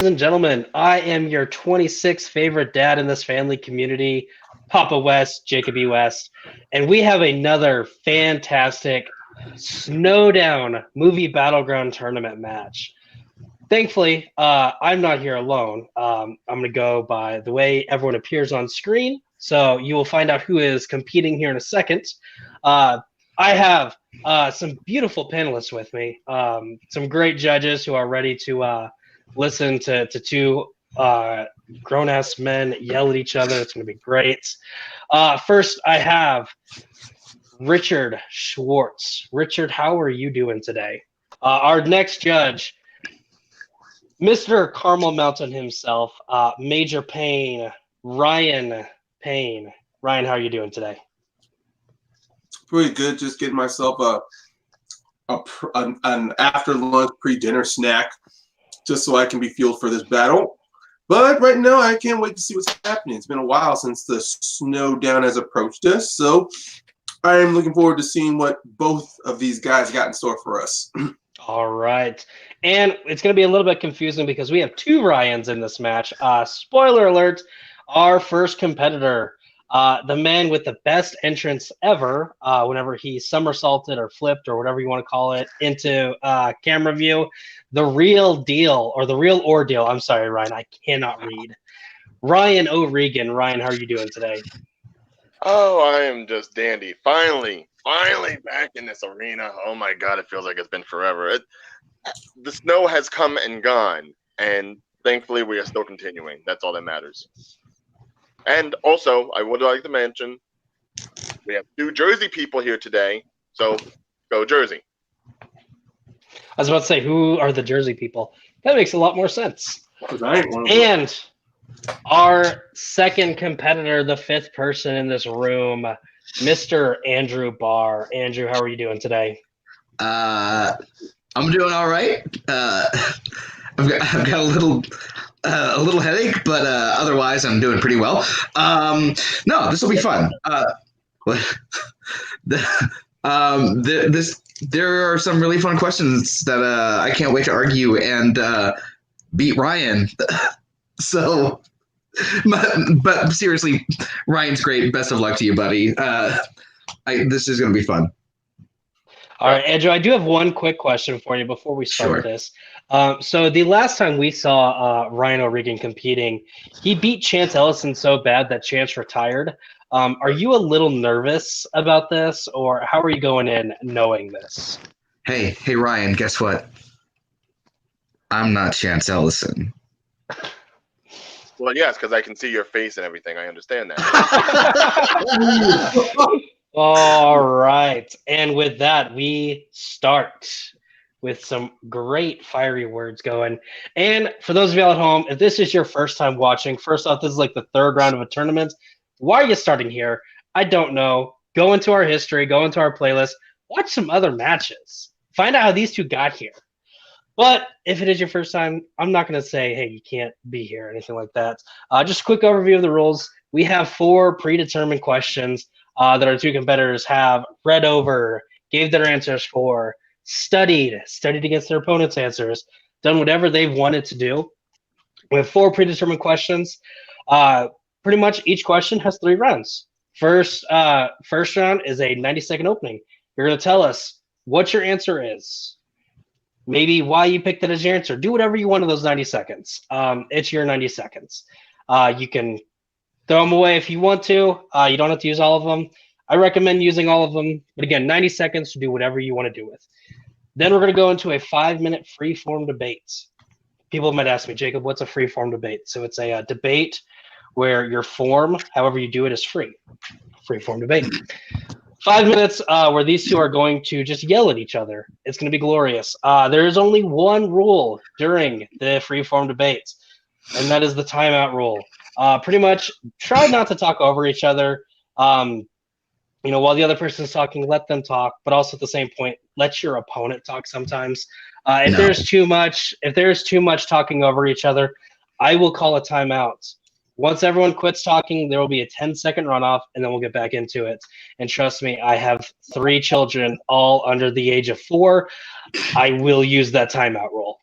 and gentlemen, I am your 26th favorite dad in this family community, Papa West, Jacob E. West, and we have another fantastic Snowdown movie Battleground tournament match. Thankfully, I'm not here alone. I'm going to go by the way everyone appears on screen, so you will find out who is competing here in a second. I have some beautiful panelists with me, some great judges who are ready to listen to two grown-ass men yell at each other. It's going to be great. First, I have Richard Schwartz. Richard, how are you doing today? Our next judge, Mr. Carmel Mountain himself, Major Payne, Ryan Payne. Ryan, how are you doing today? Pretty good. Just getting myself an after lunch pre-dinner snack, just so I can be fueled for this battle. But right now, I can't wait to see what's happening. It's been a while since the Snowdown has approached us, so I am looking forward to seeing what both of these guys got in store for us. All right. And it's going to be a little bit confusing because we have two Ryans in this match. Spoiler alert, our first competitor, the man with the best entrance ever, whenever he somersaulted or flipped or whatever you want to call it, into camera view, the Real Deal, or the Reel Ordeal. I'm sorry, Ryan, I cannot read. Ryan O'Regan. Ryan, how are you doing today? Oh, I am just dandy. Finally back in this arena. Oh my God, it feels like it's been forever. The snow has come and gone, and thankfully we are still continuing. That's all that matters. And also, I would like to mention, we have two Jersey people here today, so go Jersey. I was about to say, who are the Jersey people? That makes a lot more sense. And our second competitor, the fifth person in this room, Mr. Andrew Barr. Andrew, how are you doing today? I'm doing all right. I've got a little headache, but otherwise I'm doing pretty well. No, this will be fun. There are some really fun questions that I can't wait to argue and beat Ryan. So, but seriously, Ryan's great. Best of luck to you, buddy. This is going to be fun. All right, Andrew, I do have one quick question for you before we start this. So the last time we saw Ryan O'Regan competing, he beat Chance Ellison so bad that Chance retired. Are you a little nervous about this, or how are you going in knowing this? Hey, Ryan, guess what? I'm not Chance Ellison. Well, yes, because I can see your face and everything. I understand that. All right. And with that, we start with some great fiery words going. And for those of y'all at home, if this is your first time watching, first off, this is like the third round of a tournament. Why are you starting here? I don't know. Go into our history, go into our playlist, watch some other matches. Find out how these two got here. But if it is your first time, I'm not going to say, hey, you can't be here or anything like that. Just a quick overview of the rules. We have 4 predetermined questions that our two competitors have read over, gave their answers for, studied against their opponent's answers, done whatever they've wanted to do. We have 4 predetermined questions. Pretty much each question has 3 rounds. First round is a 90-second opening. You're going to tell us what your answer is. Maybe why you picked it as your answer. Do whatever you want in those 90 seconds. It's your 90 seconds. You can throw them away if you want to. You don't have to use all of them. I recommend using all of them. But again, 90 seconds to do whatever you want to do with. Then we're going to go into a 5-minute free-form debate. People might ask me, Jacob, what's a free-form debate? So it's a debate where your form, however you do it, is free. Free-form debate. 5 minutes where these two are going to just yell at each other. It's going to be glorious. There is only one rule during the free-form debates, and that is the timeout rule. Pretty much try not to talk over each other. While the other person is talking, let them talk, but also at the same point, let your opponent talk sometimes. If there's too much talking over each other, I will call a timeout. Once everyone quits talking, there will be a 10-second runoff, and then we'll get back into it. And trust me, I have 3 children, all under the age of 4. I will use that timeout rule.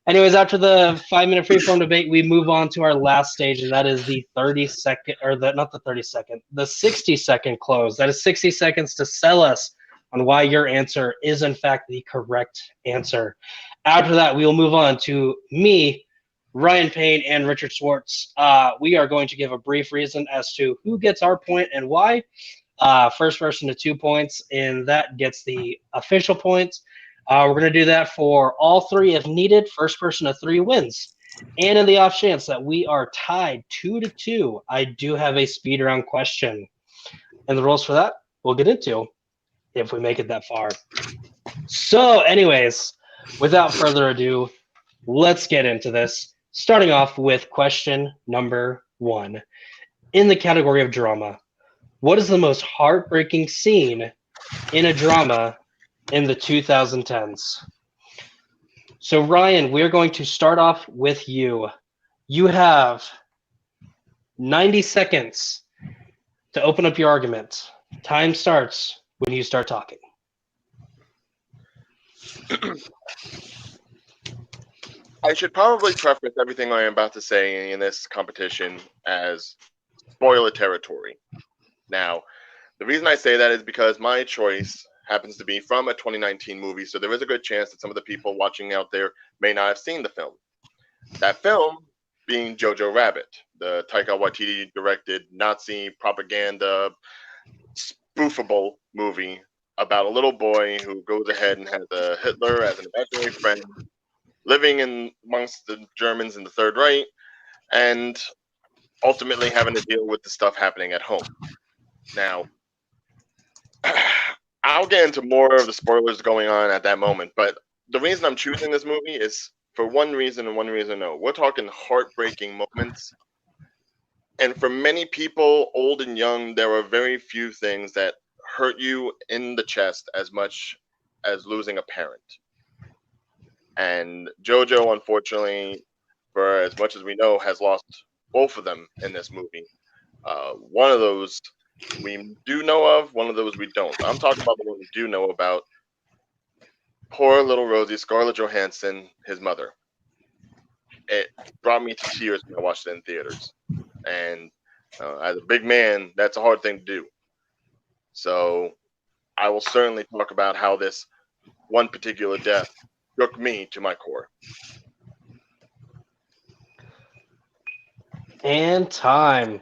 Anyways, after the 5-minute freeform debate, we move on to our last stage, and that is the 30-second, or not the 30-second, the 60-second close. That is 60 seconds to sell us on why your answer is, in fact, the correct answer. After that, we will move on to me, Ryan Payne, and Richard Swartz. We are going to give a brief reason as to who gets our point and why. First person to 2 points, and that gets the official points. We're going to do that for all three if needed. First person to 3 wins. And in the off chance that we are tied 2-2, I do have a speed round question. And the rules for that we'll get into if we make it that far. So anyways, without further ado, let's get into this. Starting off with question number 1. In the category of drama, what is the most heartbreaking scene in a drama in the 2010s? So Ryan, we're going to start off with you. You have 90 seconds to open up your argument. Time starts when you start talking. I should probably preface everything I am about to say in this competition as spoiler territory. Now, the reason I say that is because my choice happens to be from a 2019 movie, so there is a good chance that some of the people watching out there may not have seen the film. That film being Jojo Rabbit, the Taika Waititi directed Nazi propaganda spoofable movie about a little boy who goes ahead and has a Hitler as an imaginary friend, living in amongst the Germans in the Third Reich, and ultimately having to deal with the stuff happening at home. Now, I'll get into more of the spoilers going on at that moment, but the reason I'm choosing this movie is for one reason and one reason no. We're talking heartbreaking moments. And for many people, old and young, there are very few things that hurt you in the chest as much as losing a parent. And JoJo, unfortunately, for as much as we know, has lost both of them in this movie. One of those we do know of, one of those we don't. I'm talking about the one we do know about. Poor little Rosie, Scarlett Johansson, his mother. It brought me to tears when I watched it in theaters. And as a big man, that's a hard thing to do. So I will certainly talk about how this one particular death shook me to my core. And time.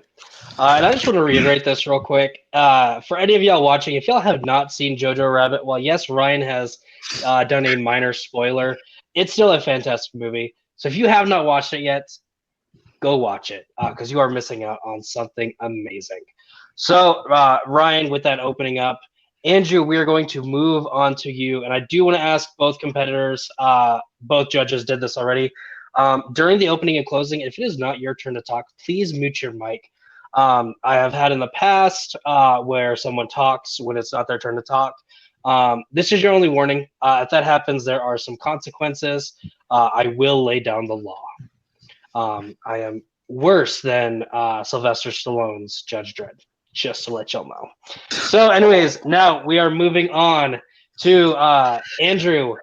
And I just want to reiterate this real quick. For any of y'all watching, if y'all have not seen Jojo Rabbit, well, yes, Ryan has done a minor spoiler. It's still a fantastic movie. So if you have not watched it yet, go watch it because you are missing out on something amazing. So, Ryan, with that opening up, Andrew, we are going to move on to you. And I do want to ask both competitors, both judges did this already. During the opening and closing, if it is not your turn to talk, please mute your mic. I have had in the past where someone talks when it's not their turn to talk. This is your only warning. If that happens, there are some consequences. I will lay down the law. I am worse than Sylvester Stallone's Judge Dredd, just to let y'all know. So anyways, now we are moving on to Andrew.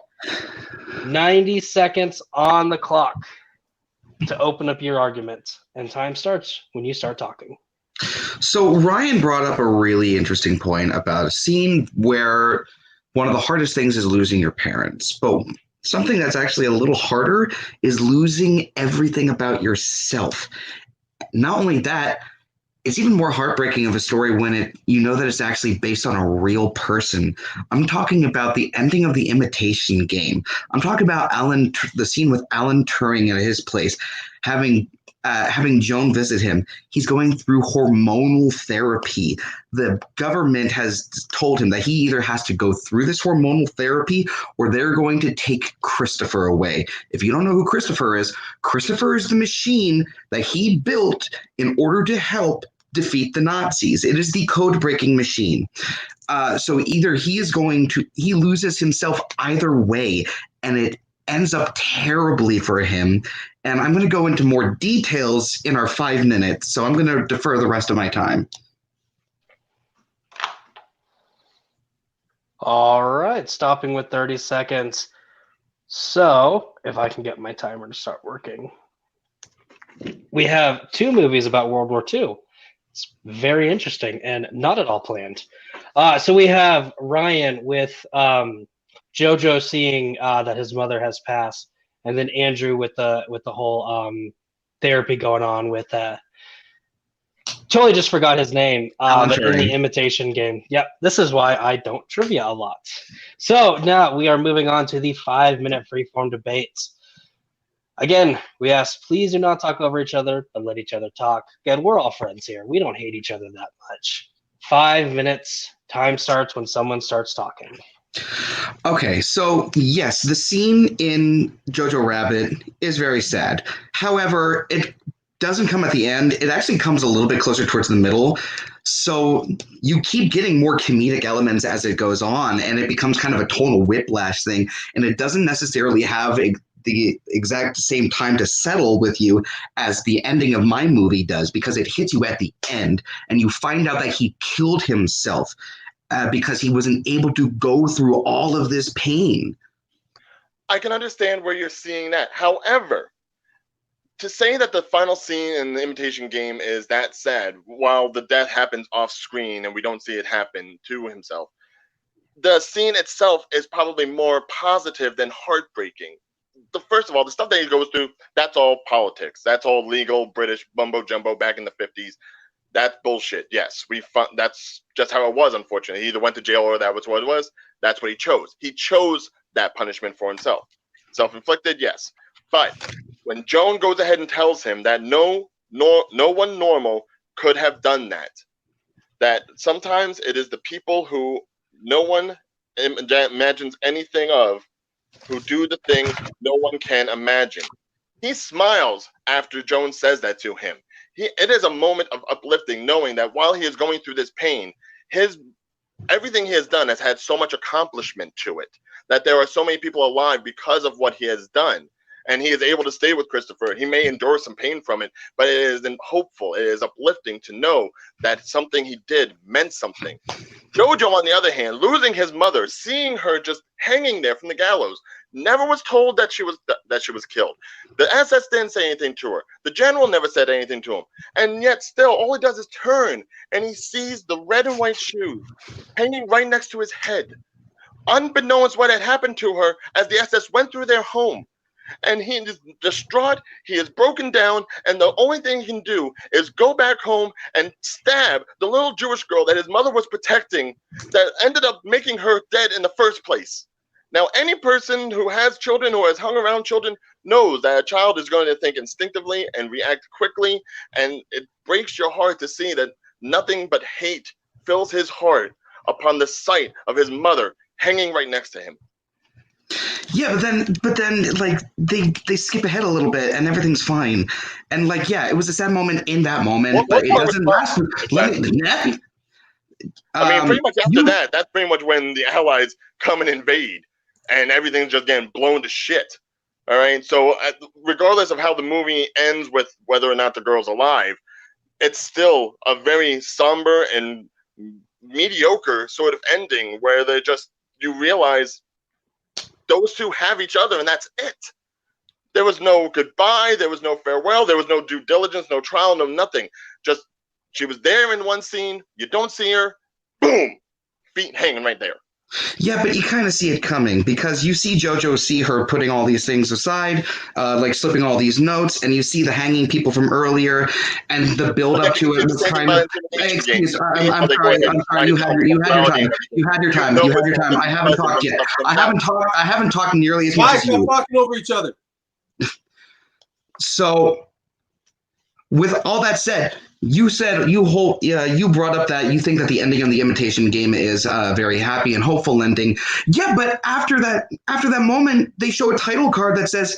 90 seconds on the clock to open up your argument, and time starts when you start talking. So Ryan brought up a really interesting point about a scene where one of the hardest things is losing your parents, but something that's actually a little harder is losing everything about yourself. Not only that, it's even more heartbreaking of a story when you know that it's actually based on a real person. I'm talking about the ending of The Imitation Game. I'm talking about the scene with Alan Turing at his place, having Joan visit him. He's going through hormonal therapy. The government has told him that he either has to go through this hormonal therapy or they're going to take Christopher away. If you don't know who Christopher is the machine that he built in order to help defeat the Nazis. It is the code-breaking machine. So either he loses himself either way, and it ends up terribly for him. And I'm going to go into more details in our 5 minutes, so I'm going to defer the rest of my time. All right, stopping with 30 seconds. So, if I can get my timer to start working, we have 2 movies about World War II. It's very interesting and not at all planned. So we have Ryan with JoJo seeing that his mother has passed, and then Andrew with the whole therapy going on with totally just forgot his name, but in the imitation game. Yep, this is why I don't trivia a lot. So now we are moving on to the 5-minute freeform debates. Again, we ask, please do not talk over each other, but let each other talk. Again, we're all friends here. We don't hate each other that much. 5 minutes. Time starts when someone starts talking. Okay, so yes, the scene in Jojo Rabbit is very sad. However, it doesn't come at the end. It actually comes a little bit closer towards the middle. So you keep getting more comedic elements as it goes on, and it becomes kind of a total whiplash thing. And it doesn't necessarily have the exact same time to settle with you as the ending of my movie does, because it hits you at the end, and you find out that he killed himself because he wasn't able to go through all of this pain. I can understand where you're seeing that. However, to say that the final scene in the Imitation Game is that sad, while the death happens off screen and we don't see it happen to himself, the scene itself is probably more positive than heartbreaking. First of all, the stuff that he goes through, that's all politics. That's all legal British mumbo jumbo back in the 50s. That's bullshit. Yes, that's just how it was, unfortunately. He either went to jail or that was what it was. That's what he chose. He chose that punishment for himself. Self-inflicted, yes. But when Joan goes ahead and tells him that no one normal could have done that sometimes it is the people who no one imagines anything of who do the things no one can imagine. He smiles after Joan says that to him. It is a moment of uplifting, knowing that while he is going through this pain, everything he has done has had so much accomplishment to it, that there are so many people alive because of what he has done. And he is able to stay with Christopher. He may endure some pain from it, but it is hopeful. It is uplifting to know that something he did meant something. Jojo, on the other hand, losing his mother, seeing her just hanging there from the gallows, never was told that she was killed. The SS didn't say anything to her. The general never said anything to him. And yet still, all he does is turn, and he sees the red and white shoes hanging right next to his head. Unbeknownst what had happened to her as the SS went through their home. And he is distraught, he is broken down, and the only thing he can do is go back home and stab the little Jewish girl that his mother was protecting that ended up making her dead in the first place. Now, any person who has children or has hung around children knows that a child is going to think instinctively and react quickly, and it breaks your heart to see that nothing but hate fills his heart upon the sight of his mother hanging right next to him. Yeah, but then, like they skip ahead a little bit and everything's fine, and like it was a sad moment in that moment, but it doesn't last. Pretty much after that, that's pretty much when the Allies come and invade, and everything's just getting blown to shit. All right, so regardless of how the movie ends with whether or not the girl's alive, it's still a very somber and mediocre sort of ending where you realize those two have each other, and that's it. There was no goodbye, there was no farewell, there was no due diligence, no trial, no nothing. Just she was there in one scene, you don't see her, boom, feet hanging right there. Yeah, but you kind of see it coming because you see JoJo see her putting all these things aside, like slipping all these notes, and you see the hanging people from earlier, and the build up to it was kind of. I'm sorry. You had your time. I haven't talked yet. I haven't talked nearly as much as you. Why talking over each other? So, with all that said. You said you brought up that you think that the ending of the Imitation Game is a very happy and hopeful ending. Yeah, but after that moment, they show a title card that says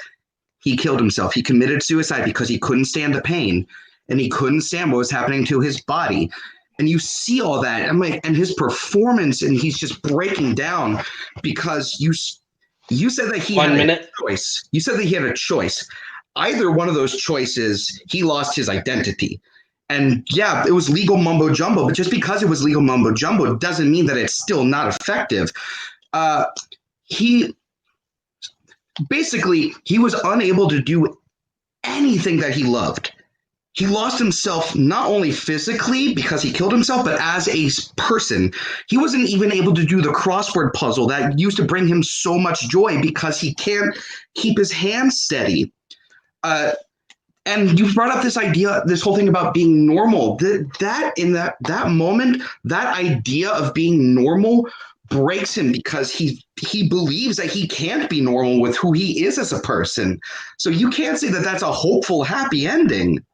he killed himself. He committed suicide because he couldn't stand the pain and he couldn't stand what was happening to his body. And you see all that, and his performance, and he's just breaking down because you said that he had a choice. You said that he had a choice. Either one of those choices, he lost his identity. And yeah, it was legal mumbo jumbo, but just because it was legal mumbo jumbo doesn't mean that it's still not effective. basically, he was unable to do anything that he loved. He lost himself not only physically because he killed himself, but as a person. He wasn't even able to do the crossword puzzle that used to bring him so much joy because he can't keep his hands steady. And you brought up this idea, this whole thing about being normal. That moment, that idea of being normal breaks him because he believes that he can't be normal with who he is as a person. So you can't say that that's a hopeful, happy ending.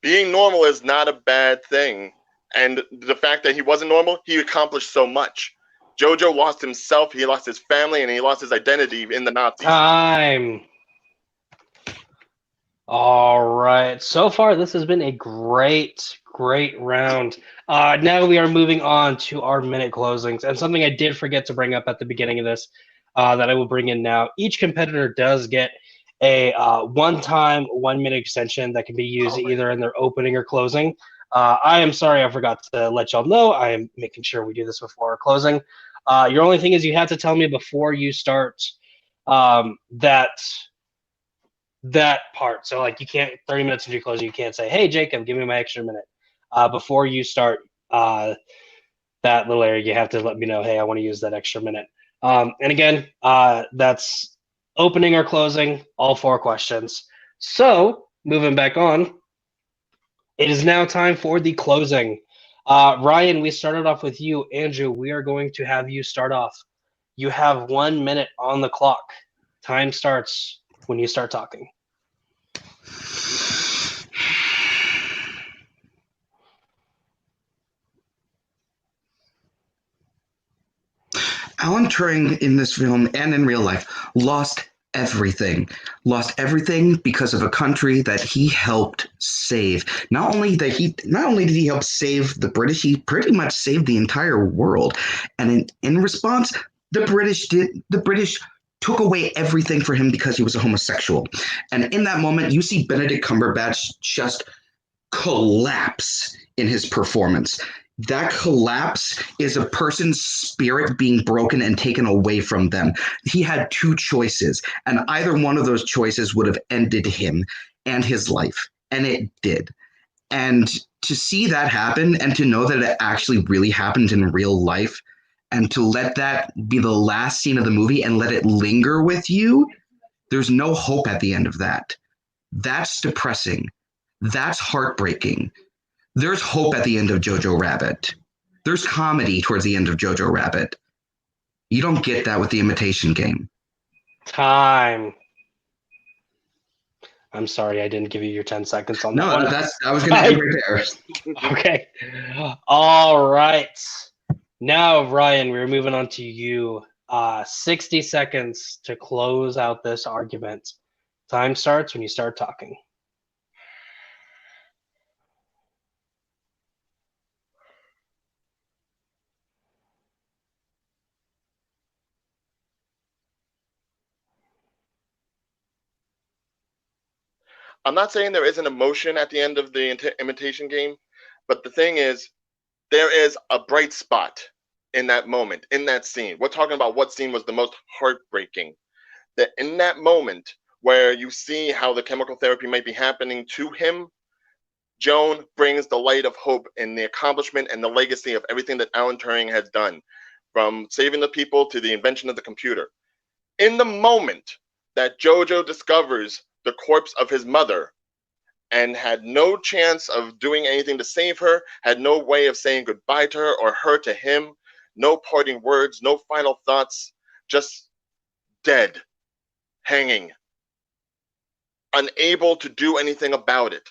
Being normal is not a bad thing. And the fact that he wasn't normal, he accomplished so much. Jojo lost himself, he lost his family, and he lost his identity in the Nazis. Time. All right. So far, this has been a great round. Now we are moving on to our minute closings. And something I did forget to bring up at the beginning of this that I will bring in now. Each competitor does get a one-time 1 minute extension that can be used either in their opening or closing. I am sorry I forgot to let y'all know. I am making sure we do this before our closing. Your only thing is you have to tell me before you start that part. So like you can't 30 minutes into your closing, you can't say, "Hey Jacob, give me my extra minute." Before you start that little area, you have to let me know, "Hey, I want to use that extra minute." And again, that's opening or closing, all 4 questions. So moving back on, it is now time for the closing. Ryan, we started off with you. Andrew, we are going to have you start off. You have 1 minute on the clock. Time starts when you start talking. Alan Turing in this film and in real life lost everything. Lost everything because of a country that he helped save. Not only did he help save the British, he pretty much saved the entire world. And in response, the British took away everything for him because he was a homosexual. And in that moment, you see Benedict Cumberbatch just collapse in his performance. That collapse is a person's spirit being broken and taken away from them. He had 2 choices, and either one of those choices would have ended him and his life, and it did. And to see that happen and to know that it actually really happened in real life, and to let that be the last scene of the movie and let it linger with you, there's no hope at the end of that. That's depressing. That's heartbreaking. There's hope at the end of Jojo Rabbit. There's comedy towards the end of Jojo Rabbit. You don't get that with The Imitation Game. Time. I'm sorry I didn't give you your 10 seconds on that one. No, I was going to be right there. Okay. All right. Now, Ryan, we're moving on to you. 60 seconds to close out this argument. Time starts when you start talking. I'm not saying there isn't emotion at the end of the Imitation Game, but the thing is, there is a bright spot in that moment, in that scene. We're talking about what scene was the most heartbreaking. That in that moment where you see how the chemical therapy might be happening to him, Joan brings the light of hope in the accomplishment and the legacy of everything that Alan Turing has done, from saving the people to the invention of the computer. In the moment that Jojo discovers the corpse of his mother and had no chance of doing anything to save her, had no way of saying goodbye to her or her to him, no parting words, no final thoughts, just dead, hanging, unable to do anything about it,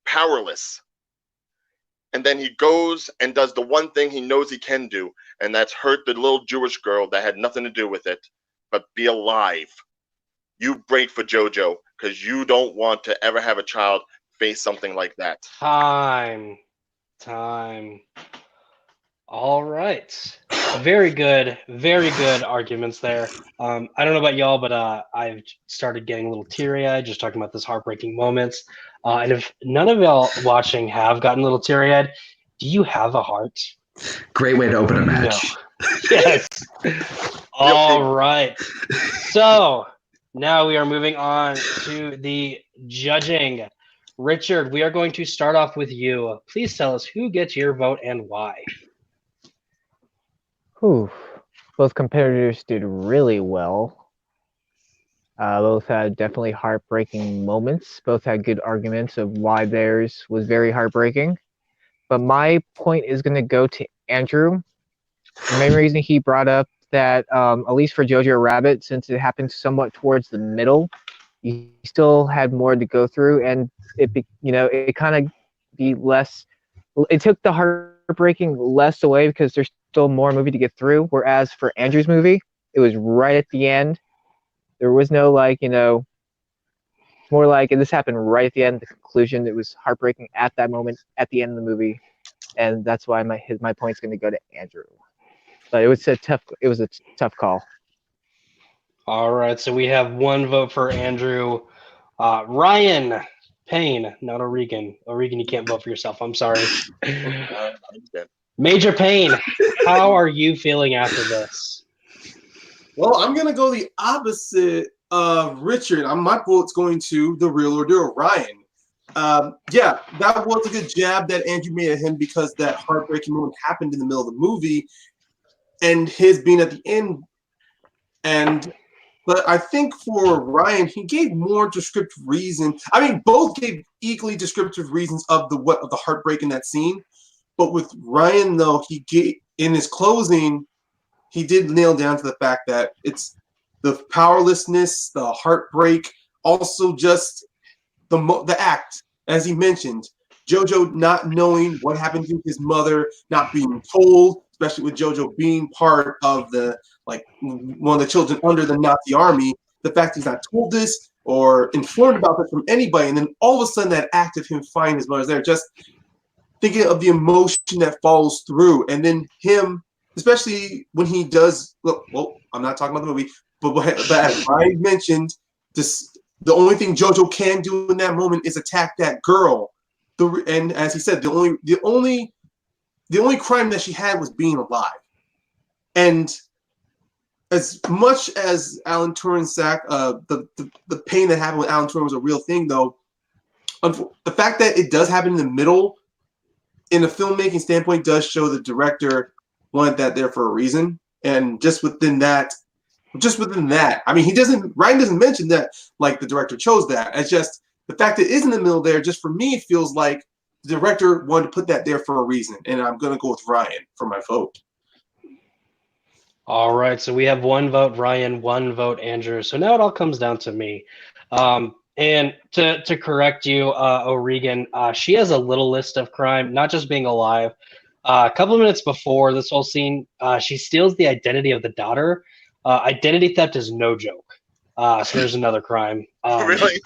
powerless. And then he goes and does the one thing he knows he can do, and that's hurt the little Jewish girl that had nothing to do with it, but be alive. You break for Jojo because you don't want to ever have a child face something like that. Time. All right. Very good arguments there. I don't know about y'all, but I've started getting a little teary-eyed just talking about this heartbreaking moments. And if none of y'all watching have gotten a little teary-eyed, do you have a heart? Great way to open a match. No. Yes. All right. So Now we are moving on to the judging. Richard, we are going to start off with you. Please tell us who gets your vote and why. Whew. Both competitors did really well. Both had definitely heartbreaking moments. Both had good arguments of why theirs was very heartbreaking. But my point is going to go to Andrew. The main reason he brought up that, at least for Jojo Rabbit, since it happened somewhat towards the middle, you still had more to go through, and it kind of be less. It took the heartbreaking less away because there's still more movie to get through. Whereas for Andrew's movie, it was right at the end. There was no more like this happened right at the end, the conclusion. It was heartbreaking at that moment, at the end of the movie, and that's why my point's going to go to Andrew. But it was a tough call. All right, so we have one vote for Andrew. Ryan Payne, not O'Regan. O'Regan, you can't vote for yourself. I'm sorry. Major Payne, how are you feeling after this? Well, I'm going to go the opposite of Richard. My vote's going to the Reel Ordeal, Ryan. Yeah, that was a good jab that Andrew made at him because that heartbreaking moment happened in the middle of the movie and his being at the end. But I think for Ryan, he gave more descriptive reasons. I mean, both gave equally descriptive reasons of the heartbreak in that scene. But with Ryan, though, he gave in his closing, he did nail down to the fact that it's the powerlessness, the heartbreak, also just the act, as he mentioned, Jojo not knowing what happened to his mother, not being told, especially with Jojo being part of one of the children under the Nazi army, the fact he's not told this or informed about this from anybody, and then all of a sudden that act of him finding his mother's there, just thinking of the emotion that follows through, and then him, especially when he does, well, I'm not talking about the movie, but as I mentioned, the only thing Jojo can do in that moment is attack that girl. And as he said, the only crime that she had was being alive. And as much as Alan Turing's the pain that happened with Alan Turing was a real thing, though, the fact that it does happen in the middle, in a filmmaking standpoint, does show the director wanted that there for a reason. And just within that, I mean, Ryan doesn't mention that like the director chose that. It's just the fact that it is in the middle there, just for me, it feels like the director wanted to put that there for a reason. And I'm going to go with Ryan for my vote. All right, so we have one vote Ryan, one vote Andrew. So now it all comes down to me. And to correct you, O'Regan, she has a little list of crime, not just being alive. A couple of minutes before this whole scene, she steals the identity of the daughter. Identity theft is no joke. So there's another crime. Really?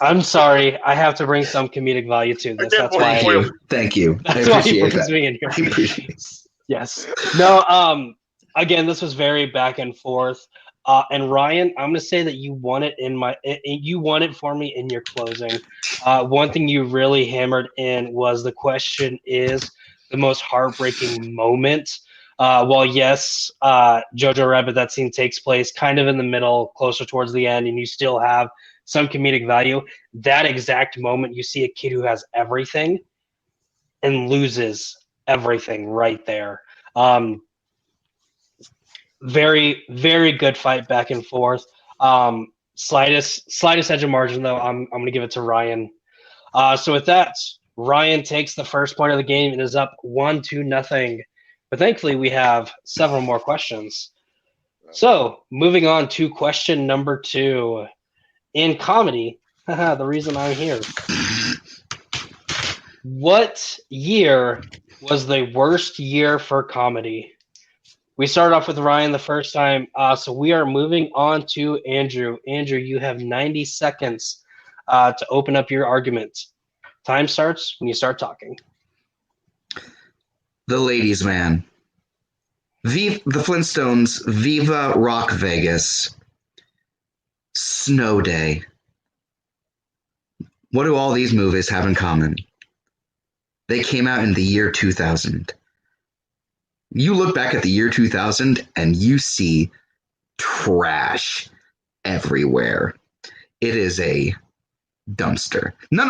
I'm sorry. I have to bring some comedic value to this. That's why. Thank you. That's why he brings me in here. I appreciate it. Yes. No. Again, this was very back and forth. And Ryan, I'm gonna say that you won it you won it for me in your closing. One thing you really hammered in was the question is the most heartbreaking moment. Well, yes, Jojo Rabbit, that scene takes place kind of in the middle, closer towards the end, and you still have some comedic value. That exact moment, you see a kid who has everything and loses everything right there. Very, very good fight back and forth. Slightest edge of margin, though. I'm going to give it to Ryan. So with that, Ryan takes the first point of the game and is up 1-0. But thankfully, we have several more questions. So moving on to question number 2. In comedy, the reason I'm here. What year was the worst year for comedy? We started off with Ryan the first time, so we are moving on to Andrew. Andrew, you have 90 seconds to open up your argument. Time starts when you start talking. The Ladies' Man. The Flintstones, Viva Rock Vegas. Snow Day. What do all these movies have in common? They came out in the year 2000. You look back at the year 2000 and you see trash everywhere. It is a dumpster. No.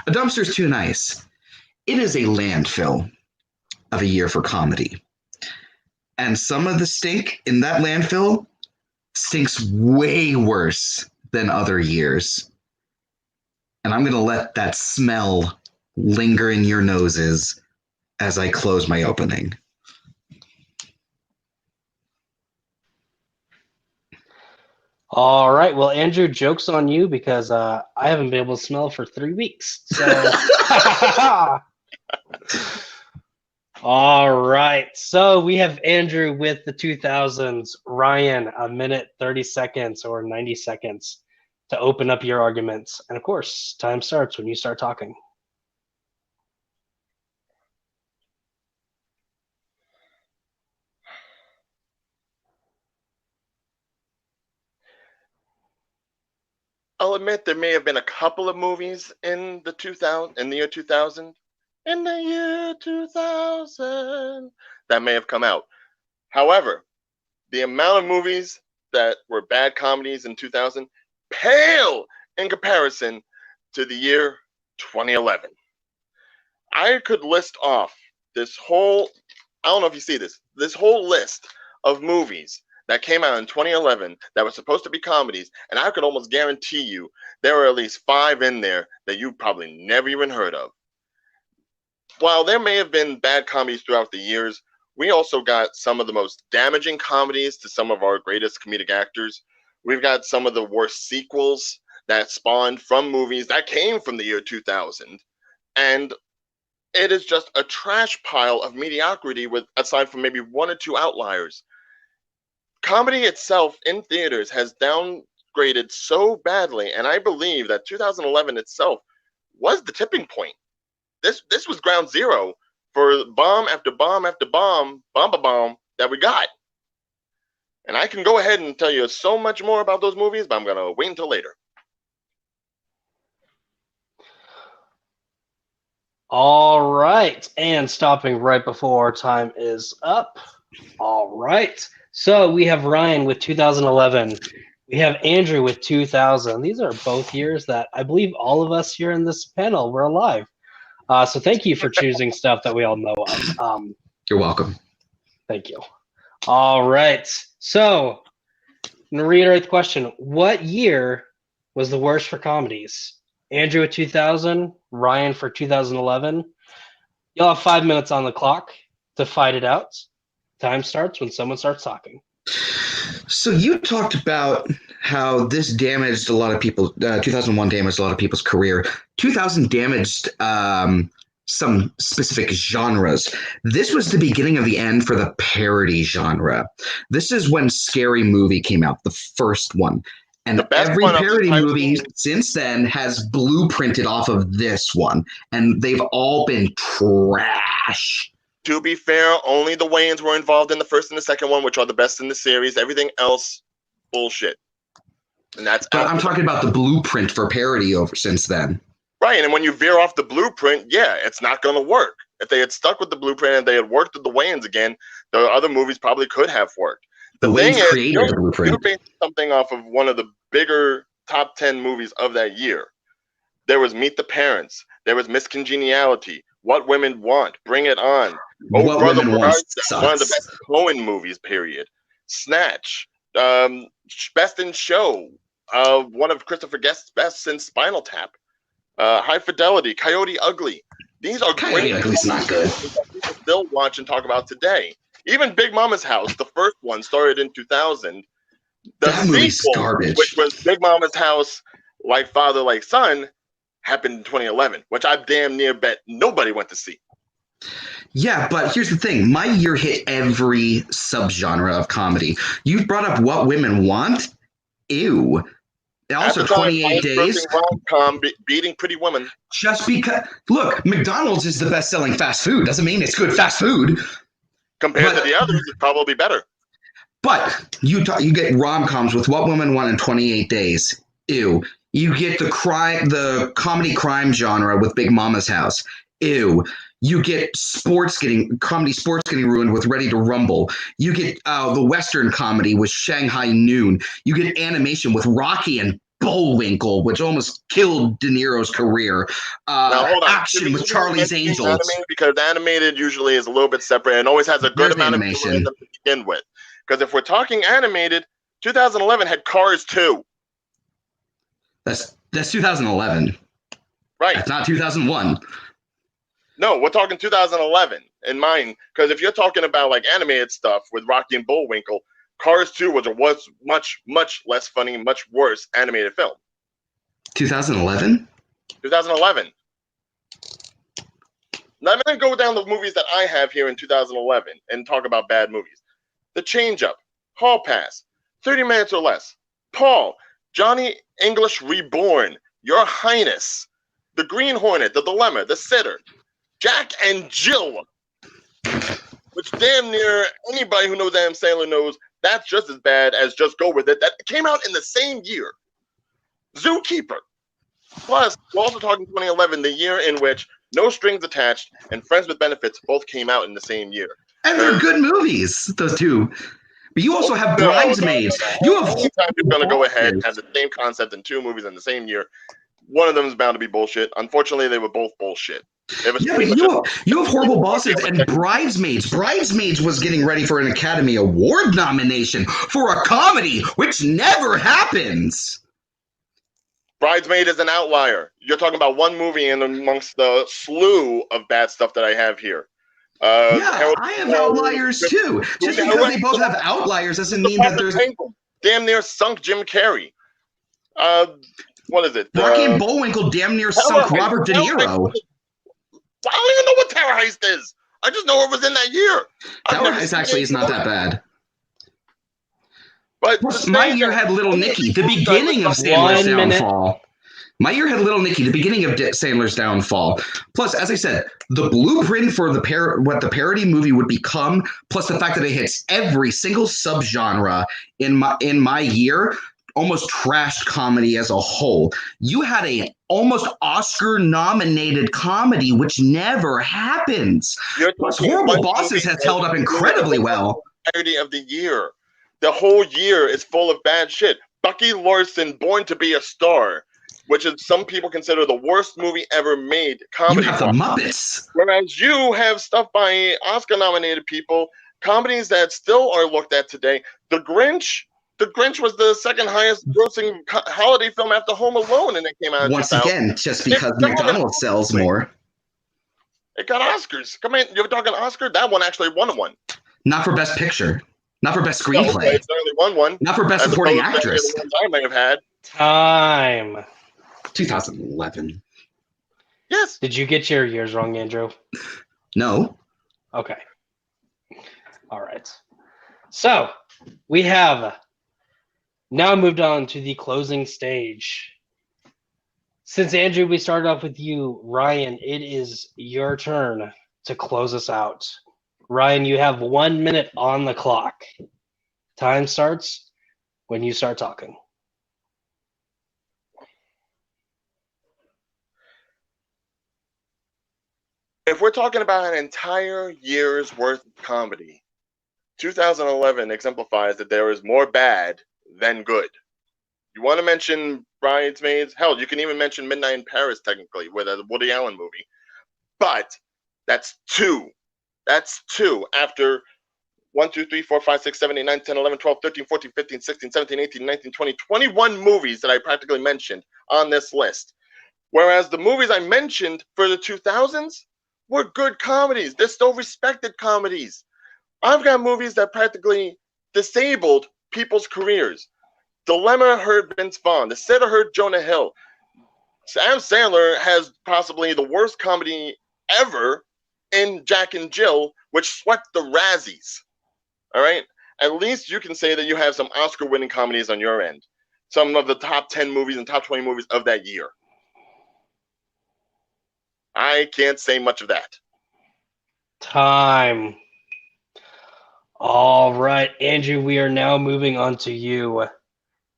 A dumpster's too nice. It is a landfill of a year for comedy. And some of the stink in that landfill stinks way worse than other years. And I'm going to let that smell linger in your noses as I close my opening. All right. Well, Andrew, joke's on you because I haven't been able to smell for 3 weeks. So, all right. So we have Andrew with the 2000s. Ryan, a minute, 30 seconds or 90 seconds to open up your arguments. And of course, time starts when you start talking. I'll admit there may have been a couple of movies in the year 2000, that may have come out. However, the amount of movies that were bad comedies in 2000 pale in comparison to the year 2011. I could list off this whole, I don't know if you see this whole list of movies that came out in 2011 that were supposed to be comedies, and I could almost guarantee you there were at least 5 in there that you probably never even heard of. While there may have been bad comedies throughout the years, we also got some of the most damaging comedies to some of our greatest comedic actors. We've got some of the worst sequels that spawned from movies that came from the year 2000. And it is just a trash pile of mediocrity with, aside from maybe 1 or 2 outliers. Comedy itself in theaters has downgraded so badly, and I believe that 2011 itself was the tipping point. This was ground zero for bomb after bomb after bomb that we got. And I can go ahead and tell you so much more about those movies, but I'm going to wait until later. All right. And stopping right before our time is up. All right. So we have Ryan with 2011. We have Andrew with 2000. These are both years that I believe all of us here in this panel were alive. So thank you for choosing stuff that we all know of. You're welcome. Thank you. All right. So I'm going to reiterate the question. What year was the worst for comedies? Andrew at 2000, Ryan for 2011. You'll have 5 minutes on the clock to fight it out. Time starts when someone starts talking. So you talked about how this damaged a lot of people. 2001 damaged a lot of people's career. 2000 damaged some specific genres. This was the beginning of the end for the parody genre. This is when Scary Movie came out, the first one. And every parody movie since then has blueprinted off of this one. And they've all been trash. To be fair, only the Wayans were involved in the first and the second one, which are the best in the series. Everything else, bullshit. And that's. But I'm talking about the blueprint for parody over since then. Right, and when you veer off the blueprint, yeah, it's not going to work. If they had stuck with the blueprint and they had worked with the Wayans again, the other movies probably could have worked. The thing is, you're basing something off of one of the bigger top 10 movies of that year. There was Meet the Parents. There was Miss Congeniality. What Women Want. Bring It On. Oh, What Brother, Women Want one of the best Coen movies, period. Snatch. Best in Show. One of Christopher Guest's best since Spinal Tap. High Fidelity. Coyote Ugly. These are Coyote Ugly's not good. That people still watch and talk about today. Even Big Mama's House, the first one, started in 2000. That movie's garbage. Which was Big Mama's House, Like Father, Like Son, happened in 2011, which I damn near bet nobody went to see. Yeah, but here's the thing. My year hit every subgenre of comedy. You brought up What Women Want. Ew. Also, 28 Days. Rom-com beating Pretty Woman. Just because, look, McDonald's is the best-selling fast food. Doesn't mean it's good fast food. Compared to the others, it's probably better. But you get rom-coms with What Women Want in 28 Days. Ew. You get the comedy crime genre with Big Mama's House. Ew. You get comedy sports getting ruined with Ready to Rumble. You get the Western comedy with Shanghai Noon. You get animation with Rocky and Bullwinkle, which almost killed De Niro's career. Now hold on. Action with Charlie's Angels. Animated, because animated usually is a little bit separate and always has a good amount of humor in them to begin with. Because if we're talking animated, 2011 had Cars 2. That's 2011. Right. That's not 2001. No, we're talking 2011 in mine. Because if you're talking about like animated stuff with Rocky and Bullwinkle, Cars 2 was much, much less funny, much worse animated film. 2011? 2011. Now I'm going to go down the movies that I have here in 2011 and talk about bad movies. The Change Up, Hall Pass, 30 Minutes or Less, Paul, Johnny English Reborn, Your Highness, The Green Hornet, The Dilemma, The Sitter, Jack and Jill, which damn near anybody who knows Adam Sandler knows that's just as bad as Just Go With It. That came out in the same year. Zookeeper. Plus, we're also talking 2011, the year in which No Strings Attached and Friends with Benefits both came out in the same year. And they're good movies, those two. But you also have Bridesmaids. You have Anytime you're going to go ahead and have the same concept in two movies in the same year, one of them is bound to be bullshit. Unfortunately, they were both bullshit. Yeah, but you have Horrible Bosses and Bridesmaids. Bridesmaids was getting ready for an Academy Award nomination for a comedy, which never happens. Bridesmaid is an outlier. You're talking about one movie in amongst the slew of bad stuff that I have here. I have outliers too. Just because they both have outliers doesn't mean that there's damn near sunk Jim Carrey. What is it? Rocky and Bullwinkle damn near sunk Robert De Niro. I don't even know what Tower Heist is. I just know it was in that year. Tower Heist actually is not that bad. But my year had Little Nicky, the beginning of Sandler's downfall. My year had Little Nicky, the beginning of Sandler's downfall. Plus, as I said, the blueprint for what the parody movie would become, plus the fact that it hits every single subgenre in my year, almost trashed comedy as a whole. You had a almost Oscar-nominated comedy, which never happens. Horrible Bosses has held up incredibly well. Parody of the year. The whole year is full of bad shit. Bucky Larson, Born to Be a Star, which is some people consider the worst movie ever made. Comedy. You have the Muppets. Whereas you have stuff by Oscar-nominated people, comedies that still are looked at today. The Grinch. The Grinch was the second highest grossing holiday film after Home Alone, and it came out once again, just because McDonald's sells more. It got Oscars. Come in, you're talking Oscar? That one actually won one. Not for Best Picture. Not for Best Screenplay. No, it certainly won one. Not for Best Supporting Actress. The ones I may have had. Time. 2011. Yes. Did you get your years wrong, Andrew? No. Okay. All right. So we have now moved on to the closing stage. Since Andrew, we started off with you, Ryan, it is your turn to close us out. Ryan, you have 1 minute on the clock. Time starts when you start talking. If we're talking about an entire year's worth of comedy, 2011 exemplifies that there is more bad than good. You want to mention Bridesmaids? Hell, you can even mention Midnight in Paris, technically, with a Woody Allen movie. But that's two. That's two after 1, 2, 3, 4, 5, 6, 7, 8, 9, 10, 11, 12, 13, 14, 15, 16, 17, 18, 19, 20, 21 movies that I practically mentioned on this list. Whereas the movies I mentioned for the 2000s were good comedies. They're still respected comedies. I've got movies that practically disabled people's careers. Dilemma hurt Vince Vaughn. The Sitter hurt Jonah Hill. Adam Sandler has possibly the worst comedy ever in Jack and Jill, which swept the Razzies. All right? At least you can say that you have some Oscar-winning comedies on your end. Some of the top 10 movies and top 20 movies of that year. I can't say much of that. Time. All right, Andrew, we are now moving on to you.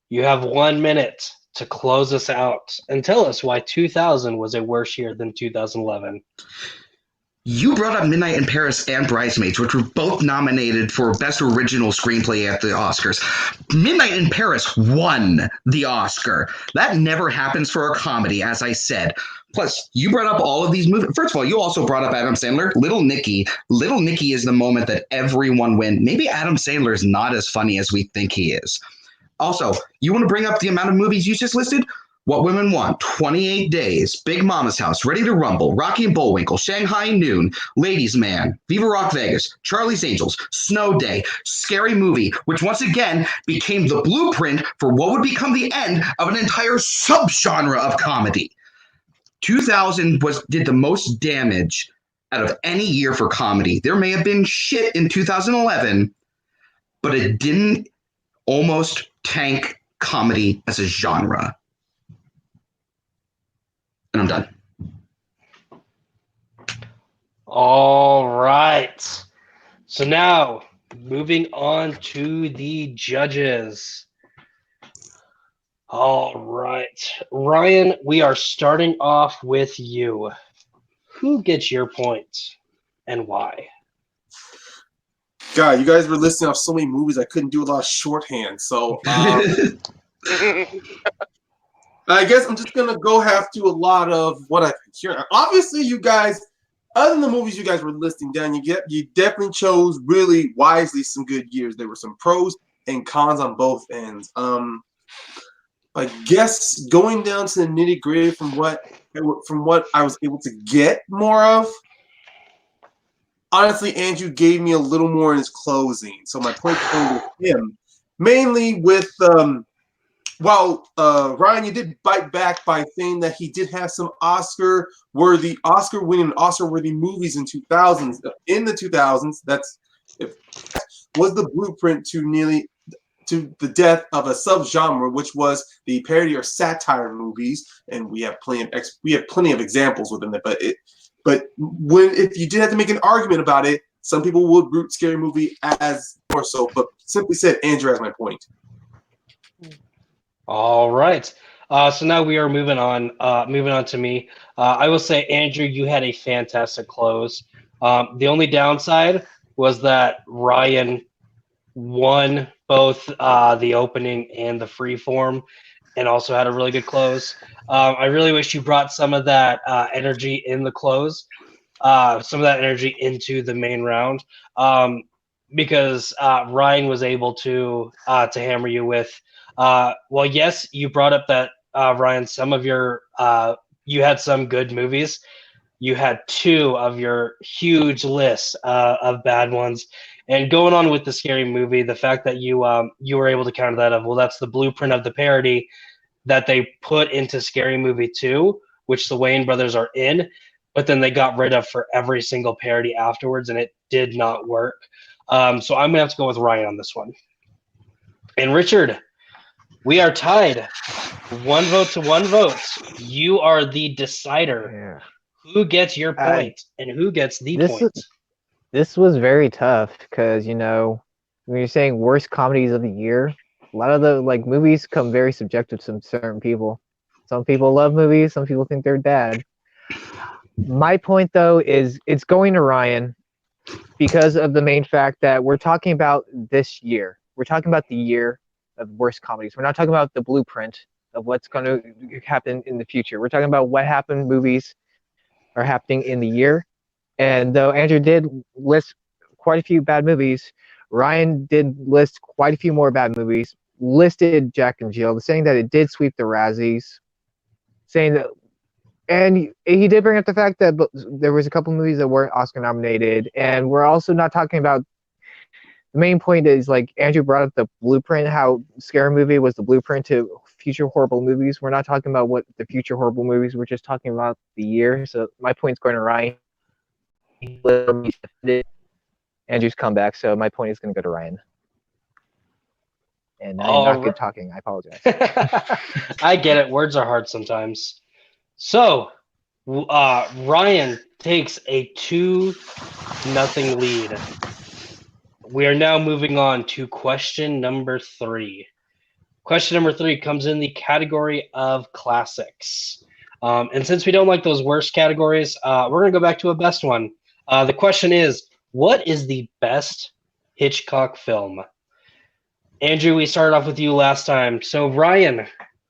You have 1 minute to close us out and tell us why 2000 was a worse year than 2011. You brought up Midnight in Paris and Bridesmaids, which were both nominated for Best Original Screenplay at the Oscars. Midnight in Paris won the Oscar. That never happens for a comedy, as I said. Plus, you brought up all of these movies. First of all, you also brought up Adam Sandler. Little Nicky. Little Nicky is the moment that everyone went, maybe Adam Sandler is not as funny as we think he is. Also, you want to bring up the amount of movies you just listed? What Women Want, 28 Days, Big Mama's House, Ready to Rumble, Rocky and Bullwinkle, Shanghai Noon, Ladies Man, Viva Rock Vegas, Charlie's Angels, Snow Day, Scary Movie, which once again became the blueprint for what would become the end of an entire subgenre of comedy. 2000 did the most damage out of any year for comedy. There may have been shit in 2011, but it didn't almost tank comedy as a genre. And I'm done. All right. So now, moving on to the judges. All right. Ryan, we are starting off with you. Who gets your points and why? God, you guys were listing off so many movies I couldn't do a lot of shorthand. So I guess I'm just gonna have to a lot of what I hear. Obviously, you guys, other than the movies you guys were listing down, you definitely chose really wisely some good years. There were some pros and cons on both ends. I guess going down to the nitty gritty from what I was able to get more of. Honestly, Andrew gave me a little more in his closing, so my point going with him, mainly with while Ryan, you did bite back by saying that he did have some Oscar-winning, Oscar-worthy movies in 2000s. In the 2000s, was the blueprint to the death of a subgenre, which was the parody or satire movies, and we have plenty of examples within it. But if you did have to make an argument about it, some people would root Scary Movie as more so. But simply said, Andrew has my point. All right. So now we are moving on to me. I will say, Andrew, you had a fantastic close. The only downside was that Ryan won both the opening and the freeform, and also had a really good close. I really wish you brought some of that energy in the close, some of that energy into the main round, because Ryan was able to hammer you with. Well, yes, you brought up that Ryan, some of your you had some good movies. You had two of your huge list of bad ones. And going on with the Scary Movie, the fact that you were able to counter that that's the blueprint of the parody that they put into Scary Movie 2, which the Wayne brothers are in, but then they got rid of for every single parody afterwards, and it did not work. So I'm going to have to go with Ryan on this one. And Richard, we are tied. 1 vote to 1 vote. You are the decider. Yeah. Who gets your point and who gets the point? This was very tough because, when you're saying worst comedies of the year, a lot of the movies come very subjective to certain people. Some people love movies, some people think they're bad. My point, though, is it's going to Ryan because of the main fact that we're talking about this year. We're talking about the year of worst comedies. We're not talking about the blueprint of what's going to happen in the future. We're talking about what happened movies are happening in the year. And though Andrew did list quite a few bad movies, Ryan did list quite a few more bad movies, listed Jack and Jill, saying that it did sweep the Razzies, saying that, and he did bring up the fact that there was a couple movies that weren't Oscar nominated, and we're also not talking about, the main point is, Andrew brought up the blueprint, how Scary Movie was the blueprint to future horrible movies. We're not talking about what the future horrible movies, we're just talking about the year. So my point's going to Ryan. Andrew's comeback, so my point is going to go to Ryan. And I am not good talking. I apologize. I get it. Words are hard sometimes. So, Ryan takes a 2-0 lead. We are now moving on to question number 3. Question number 3 comes in the category of classics. And since we don't like those worst categories, we're going to go back to a best one. The question is, what is the best Hitchcock film? Andrew, we started off with you last time. So, Ryan,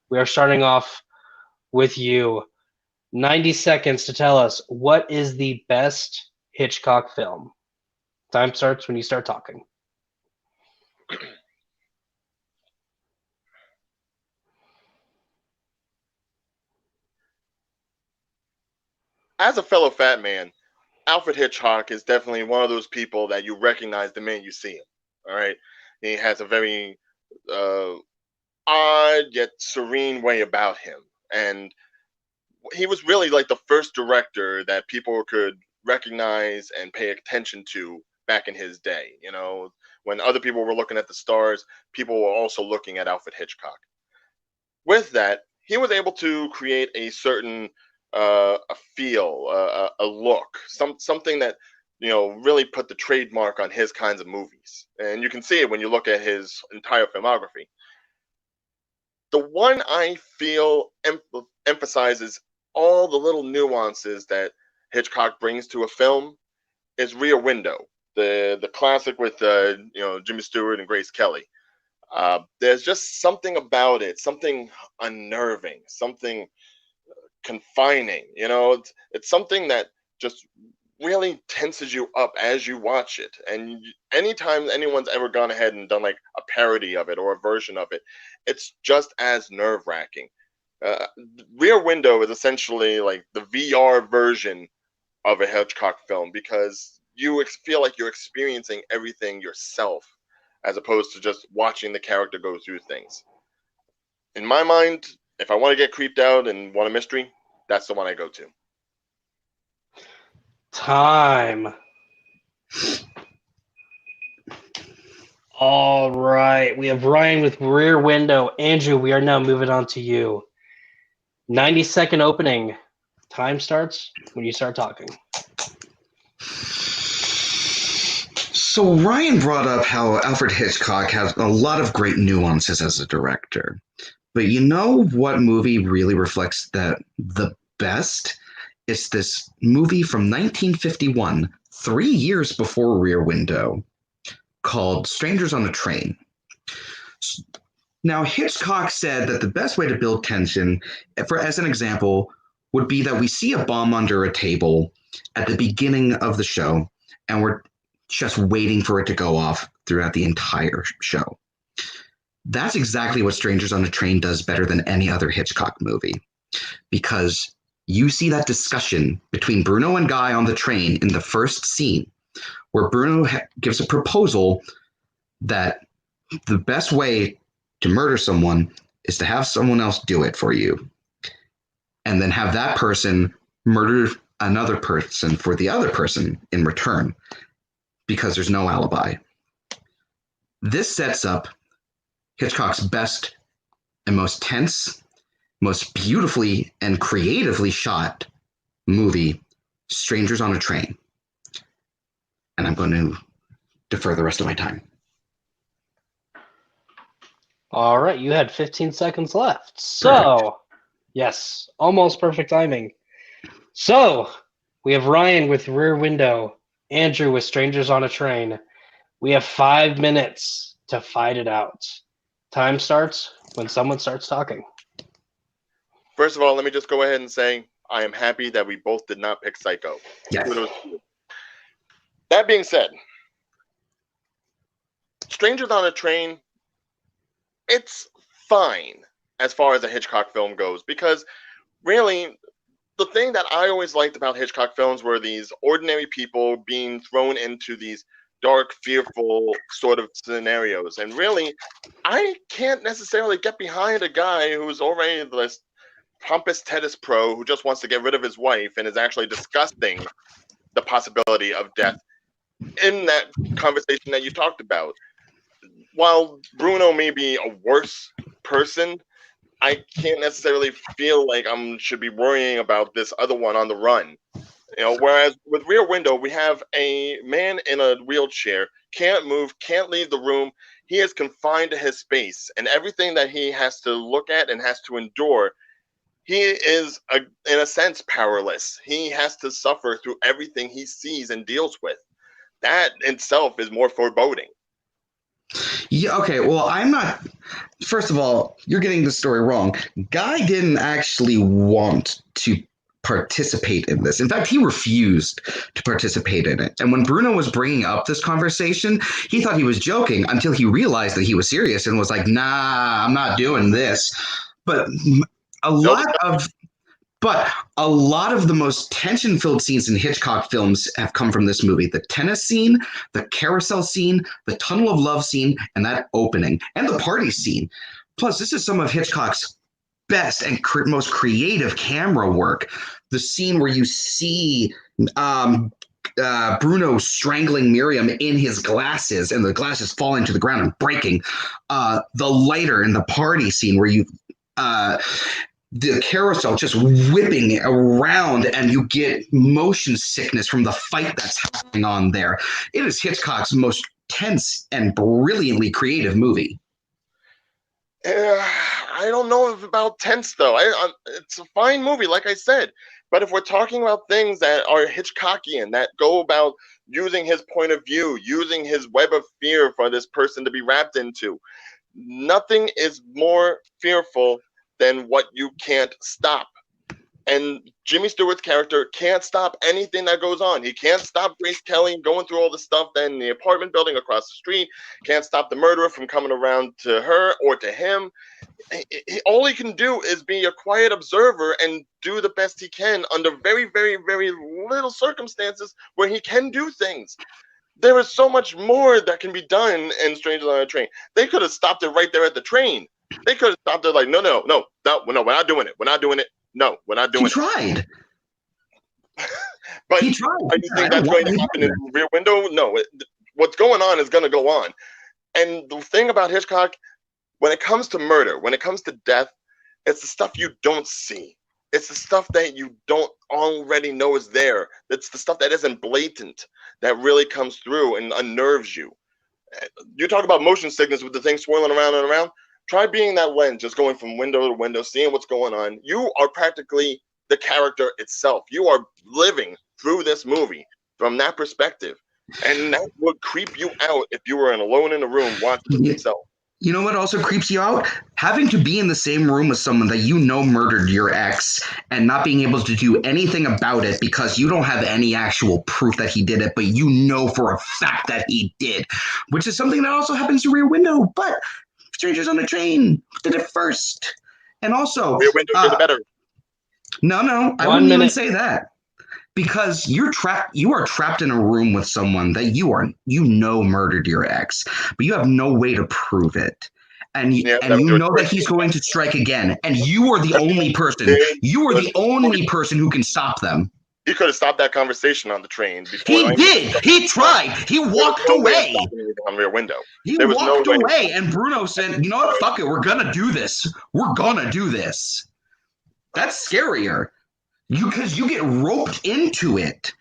we are starting off with you. 90 seconds to tell us what is the best Hitchcock film. Time starts when you start talking. As a fellow fat man, Alfred Hitchcock is definitely one of those people that you recognize the minute you see him. All right, he has a very odd yet serene way about him, and he was really like the first director that people could recognize and pay attention to back in his day. You know, when other people were looking at the stars, people were also looking at Alfred Hitchcock. With that, he was able to create a certain a feel, a look, something that really put the trademark on his kinds of movies, and you can see it when you look at his entire filmography. The one I feel emphasizes all the little nuances that Hitchcock brings to a film is Rear Window, the classic with Jimmy Stewart and Grace Kelly. There's just something about it, something unnerving, something confining. It's something that just really tenses you up as you watch it. And anytime anyone's ever gone ahead and done like a parody of it or a version of it, it's just as nerve-wracking. Rear Window is essentially like the VR version of a Hitchcock film, because you feel like you're experiencing everything yourself as opposed to just watching the character go through things. In my mind, if I want to get creeped out and want a mystery, that's the one I go to. Time. All right. We have Ryan with Rear Window. Andrew, we are now moving on to you. 90-second opening. Time starts when you start talking. So Ryan brought up how Alfred Hitchcock has a lot of great nuances as a director. But you know what movie really reflects that the best? It's this movie from 1951, 3 years before Rear Window, called Strangers on a Train. Now, Hitchcock said that the best way to build tension, as an example, would be that we see a bomb under a table at the beginning of the show, and we're just waiting for it to go off throughout the entire show. That's exactly what Strangers on a Train does better than any other Hitchcock movie, because you see that discussion between Bruno and Guy on the train in the first scene, where Bruno gives a proposal that the best way to murder someone is to have someone else do it for you, and then have that person murder another person for the other person in return, because there's no alibi. This sets up Hitchcock's best and most tense, most beautifully and creatively shot movie, Strangers on a Train. And I'm going to defer the rest of my time. All right, you had 15 seconds left. So, perfect. Yes, almost perfect timing. So, we have Ryan with Rear Window, Andrew with Strangers on a Train. We have 5 minutes to fight it out. Time starts when someone starts talking. First of all, let me just go ahead and say I am happy that we both did not pick Psycho. Yes. That being said, Strangers on a Train, it's fine as far as a Hitchcock film goes, because really the thing that I always liked about Hitchcock films were these ordinary people being thrown into these dark, fearful sort of scenarios. And really, I can't necessarily get behind a guy who's already this pompous tennis pro who just wants to get rid of his wife and is actually discussing the possibility of death in that conversation that you talked about. While Bruno may be a worse person, I can't necessarily feel like I should be worrying about this other one on the run. Whereas with Rear Window, we have a man in a wheelchair, can't move, can't leave the room. he is confined to his space, and everything that he has to look at and has to endure, he is, in a sense, powerless. He has to suffer through everything he sees and deals with. That itself is more foreboding. Yeah, okay, well, I'm not. First of all, you're getting the story wrong. Guy didn't actually want to participate in this. In fact, he refused to participate in it. And when Bruno was bringing up this conversation, he thought he was joking until he realized that he was serious and was like, nah, I'm not doing this. But a lot of the most tension-filled scenes in Hitchcock films have come from this movie. The tennis scene, the carousel scene, the tunnel of love scene, and that opening, and the party scene. Plus, this is some of Hitchcock's best and most creative camera work. The scene where you see Bruno strangling Miriam in his glasses, and the glasses falling to the ground and breaking. The lighter in the party scene where you... the carousel just whipping around and you get motion sickness from the fight that's happening on there. It is Hitchcock's most tense and brilliantly creative movie. I don't know about tense, though. It's a fine movie, like I said. But if we're talking about things that are Hitchcockian, that go about using his point of view, using his web of fear for this person to be wrapped into, nothing is more fearful than what you can't stop. And Jimmy Stewart's character can't stop anything that goes on. He can't stop Grace Kelly going through all the stuff in the apartment building across the street. Can't stop the murderer from coming around to her or to him. All he can do is be a quiet observer and do the best he can under very, very, very little circumstances where he can do things. There is so much more that can be done in Strangers on a Train. They could have stopped it right there at the train. They could have stopped it like, no, we're not doing it. We're not doing it. No, we're not doing it. He tried. But he tried. Do you think that's going to happen in Rear Window? No. What's going on is going to go on. And the thing about Hitchcock, when it comes to murder, when it comes to death, it's the stuff you don't see. It's the stuff that you don't already know is there. It's the stuff that isn't blatant that really comes through and unnerves you. You talk about motion sickness with the thing swirling around and around. Try being that lens, just going from window to window, seeing what's going on. You are practically the character itself. You are living through this movie from that perspective. And that would creep you out if you were alone in a room watching yourself. You know what also creeps you out? Having to be in the same room with someone that you know murdered your ex and not being able to do anything about it because you don't have any actual proof that he did it, but you know for a fact that he did, which is something that also happens to Rear Window, but Strangers on a Train did it first. And also... Rear Window did it better. No, I wouldn't even say that. Because you are trapped in a room with someone that you know murdered your ex, but you have no way to prove it. And you know that he's going to strike again, and you are the only person. You are the only person who can stop them. He could have stopped that conversation on the train before. He did. He tried. He walked away. On Rear Window. He walked away, and Bruno said, "You know what? Fuck it. We're gonna do this. We're gonna do this." That's scarier. Because you get roped into it.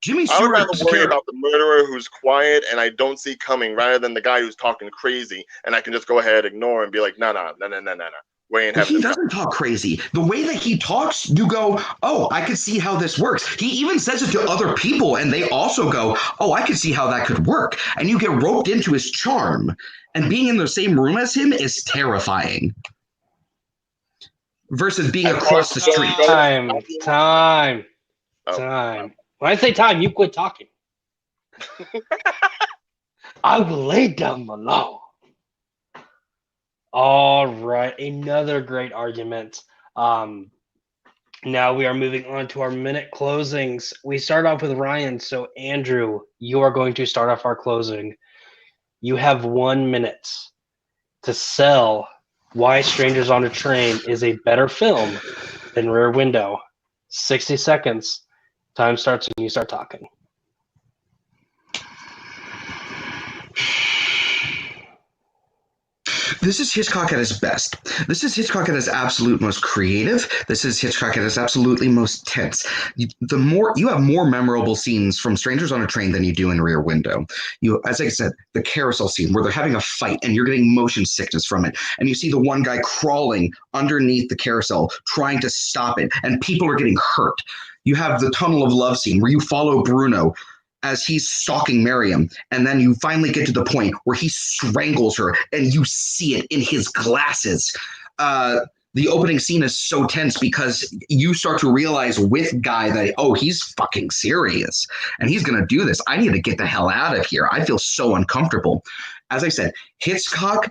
Jimmy Stewart. I would rather worry about the murderer who's quiet and I don't see coming rather than the guy who's talking crazy and I can just go ahead, ignore and be like, no. We ain't having. He doesn't talk crazy. The way that he talks, you go, oh, I can see how this works. He even says it to other people and they also go, oh, I can see how that could work. And you get roped into his charm. And being in the same room as him is terrifying. Versus being across the street. Time. When I say time, you quit talking. I will lay down the law. All right, another great argument. Now we are moving on to our minute closings. We start off with Ryan. So Andrew, you are going to start off our closing. You have 1 minute to sell why Strangers on a Train is a better film than Rear Window. 60 seconds. Time starts when you start talking. This is Hitchcock at his best. This is Hitchcock at his absolute most creative. This is Hitchcock at his absolutely most tense. You have more memorable scenes from Strangers on a Train than you do in Rear Window. As I said, the carousel scene where they're having a fight and you're getting motion sickness from it, and you see the one guy crawling underneath the carousel trying to stop it, and people are getting hurt. You have the Tunnel of Love scene where you follow Bruno as he's stalking Miriam, and then you finally get to the point where he strangles her, and you see it in his glasses. The opening scene is so tense because you start to realize with Guy that, oh, he's fucking serious, and he's going to do this. I need to get the hell out of here. I feel so uncomfortable. As I said, Hitchcock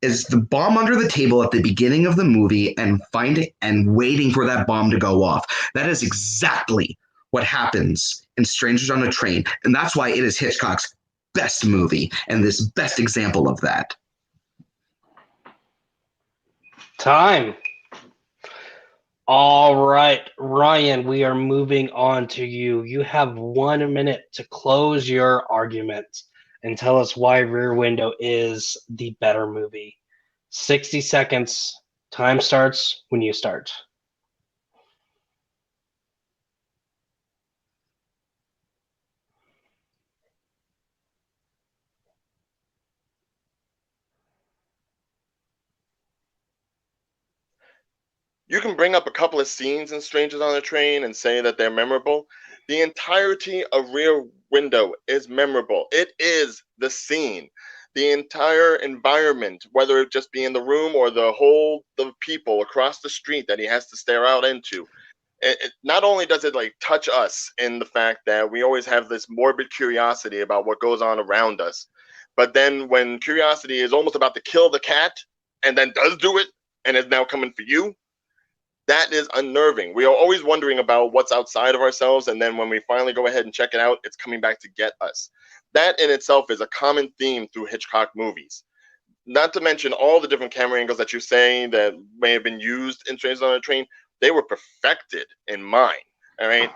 is the bomb under the table at the beginning of the movie and waiting for that bomb to go off. That is exactly what happens in Strangers on a Train, and that's why it is Hitchcock's best movie and this best example of that. Time. All right, Ryan, we are moving on to you. You have 1 minute to close your argument and tell us why Rear Window is the better movie. 60 seconds. Time starts when you start. You can bring up a couple of scenes in Strangers on a Train and say that they're memorable. The entirety of Rear Window is memorable. It is the scene. The entire environment, whether it just be in the room or the people across the street that he has to stare out into. Not only does it like touch us in the fact that we always have this morbid curiosity about what goes on around us, but then when curiosity is almost about to kill the cat and then does do it and is now coming for you, that is unnerving. We are always wondering about what's outside of ourselves, and then when we finally go ahead and check it out, it's coming back to get us. That in itself is a common theme through Hitchcock movies. Not to mention all the different camera angles that you're saying that may have been used in Strangers on a Train. They were perfected in mine. All right.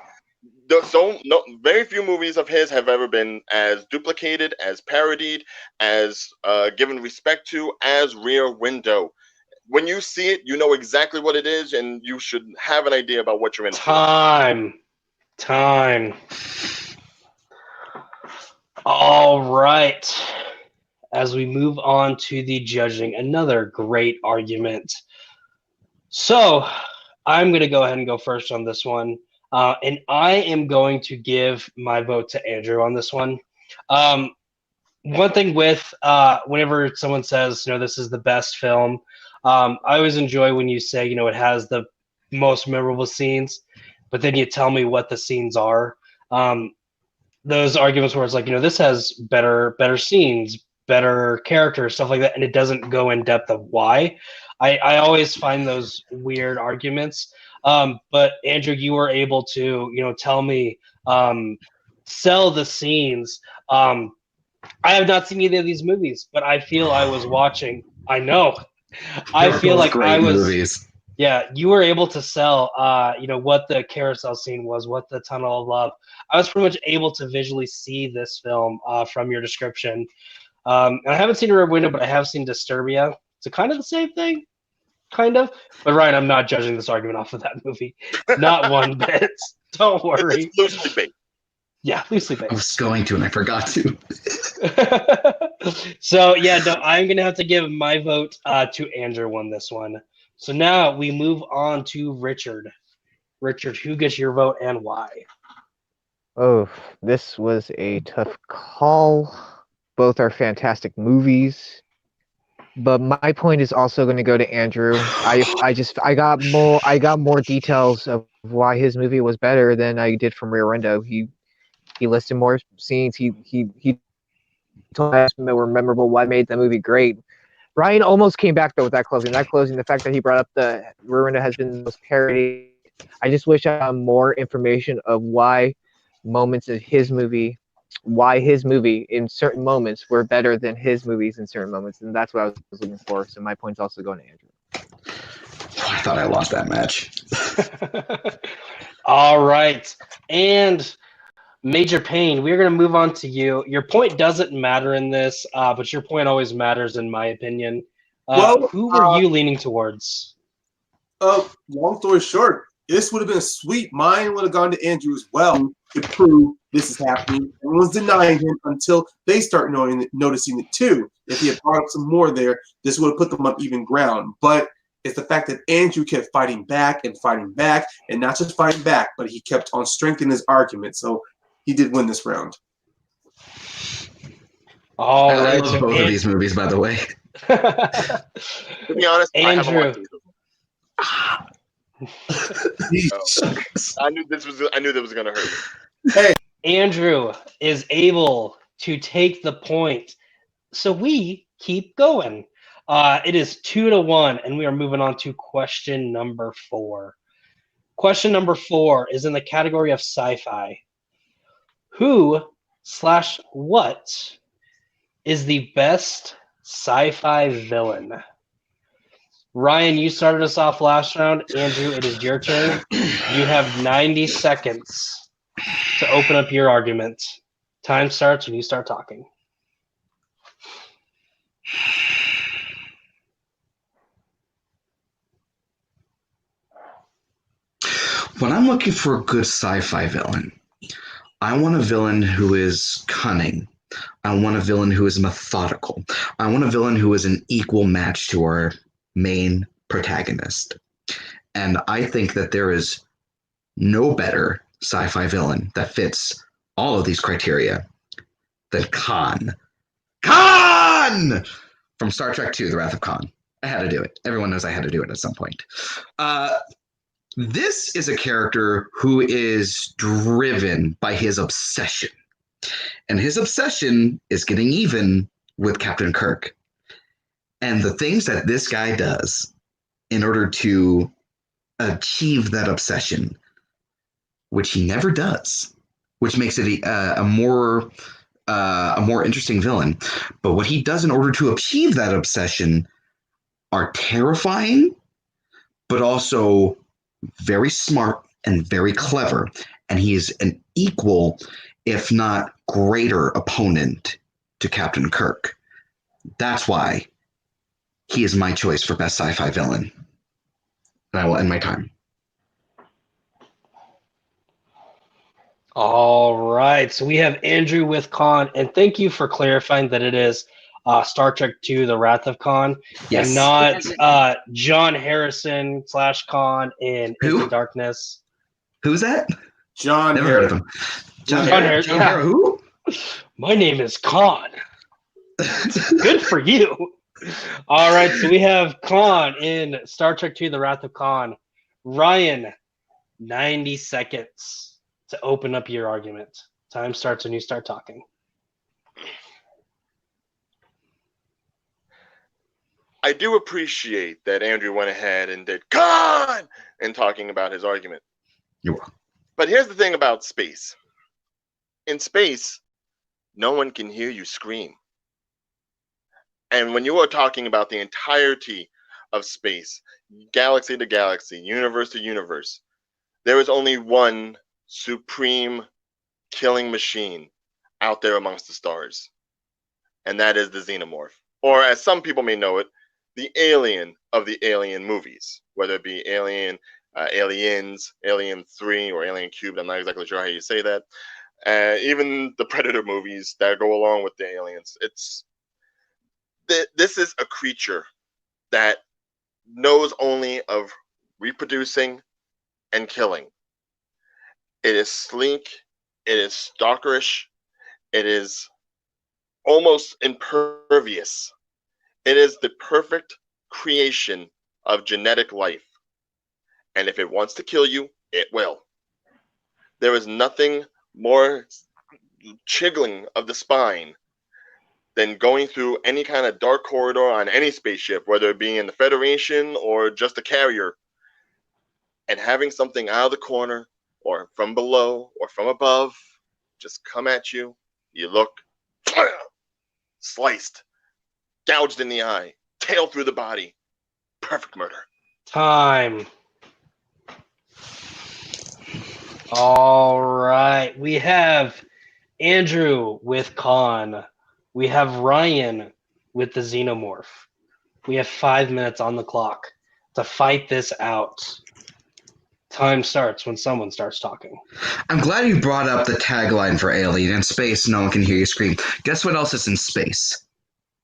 Very few movies of his have ever been as duplicated, as parodied, as given respect to as Rear Window. When you see it, you know exactly what it is, and you should have an idea about what you're in for. Time. All right. As we move on to the judging, another great argument. So I'm going to go ahead and go first on this one. And I am going to give my vote to Andrew on this one. One thing with whenever someone says, this is the best film, I always enjoy when you say, it has the most memorable scenes, but then you tell me what the scenes are. Those arguments where it's like, this has better scenes, better characters, stuff like that, and it doesn't go in depth of why. I always find those weird arguments. But Andrew, you were able to, tell me, sell the scenes. I have not seen either of these movies, but I feel I was watching. I know. I feel like I was. Movies. Yeah, you were able to sell, what the carousel scene was, what the Tunnel of Love. I was pretty much able to visually see this film from your description. And I haven't seen Rear Window, but I have seen Disturbia. It's kind of the same thing, kind of. But Ryan, I'm not judging this argument off of that movie. Not one bit. Don't worry. It's loosely based. Yeah, loosely based. I was going to, and I forgot to. So, yeah, no, I'm going to have to give my vote to Andrew on this one. So now we move on to Richard. Richard, who gets your vote and why? Oh, this was a tough call. Both are fantastic movies. But my point is also going to go to Andrew. I got more details of why his movie was better than I did from Rear Window. He listed more scenes. He told us that were memorable. What made the movie great? Ryan almost came back though with that closing. The fact that he brought up the Rear Window has been the most parodied. I just wish I had more information of why moments of his movie in certain moments were better than his movies in certain moments, and that's what I was looking for. So my point's also going to Andrew. I thought I lost that match. All right, and Major Payne, we're going to move on to you. Your point doesn't matter in this, but your point always matters in my opinion. Who were you leaning towards? Long story short, this would have been sweet. Mine would have gone to Andrew as well to prove this is happening. Everyone's denying him until they start noticing it too. If he had brought up some more there, this would have put them on even ground. But it's the fact that Andrew kept fighting back, and not just fighting back, but he kept on strengthening his argument. So he did win this round. All I right, love both of these movies, by the way. To be honest, I haven't Andrew. watched either. I knew that was gonna hurt me. Hey, Andrew is able to take the point, so we keep going. It is 2-1, and we are moving on to question number 4. Question number 4 is in the category of sci-fi. Who/what is the best sci-fi villain? Ryan, you started us off last round. Andrew, it is your turn. You have 90 seconds to open up your argument. Time starts when you start talking. When I'm looking for a good sci-fi villain, I want a villain who is cunning. I want a villain who is methodical. I want a villain who is an equal match to our main protagonist. And I think that there is no better sci-fi villain that fits all of these criteria than Khan. Khan! From Star Trek II, The Wrath of Khan. I had to do it. Everyone knows I had to do it at some point. This is a character who is driven by his obsession. And his obsession is getting even with Captain Kirk. And the things that this guy does in order to achieve that obsession, which he never does, which makes it a more interesting villain. But what he does in order to achieve that obsession are terrifying, but also very smart and very clever. And he is an equal, if not greater, opponent to Captain Kirk. That's why he is my choice for best sci-fi villain. And I will end my time. All right, so we have Andrew with Khan, and thank you for clarifying that it is Star Trek II, The Wrath of Khan, Yes. and not John Harrison / Khan in Who? Into Darkness. Who's that? John Never heard of Harrison. him. John Harrison. John Harrison. Who? My name is Khan. Good for you. All right, so we have Khan in Star Trek II, The Wrath of Khan. Ryan, 90 seconds to open up your argument. Time starts when you start talking. I do appreciate that Andrew went ahead and did Khan in talking about his argument. You're welcome. But here's the thing about space. In space, no one can hear you scream. And when you are talking about the entirety of space, galaxy to galaxy, universe to universe, there is only one supreme killing machine out there amongst the stars. And that is the xenomorph. Or as some people may know it, the alien of the Alien movies, whether it be Alien, Aliens, Alien 3, or Alien Cubed. I'm not exactly sure how you say that. Even the Predator movies that go along with the aliens. This is a creature that knows only of reproducing and killing. It is sleek. It is stalkerish. It is almost impervious. It is the perfect creation of genetic life. And if it wants to kill you, it will. There is nothing more chiggling of the spine than going through any kind of dark corridor on any spaceship, whether it be in the Federation or just a carrier, and having something out of the corner or from below or from above just come at you. You look, sliced, gouged in the eye, tail through the body. Perfect murder. Time. All right. We have Andrew with Khan. We have Ryan with the xenomorph. We have 5 minutes on the clock to fight this out. Time starts when someone starts talking. I'm glad you brought up the tagline for Alien. In space, no one can hear you scream. Guess what else is in space?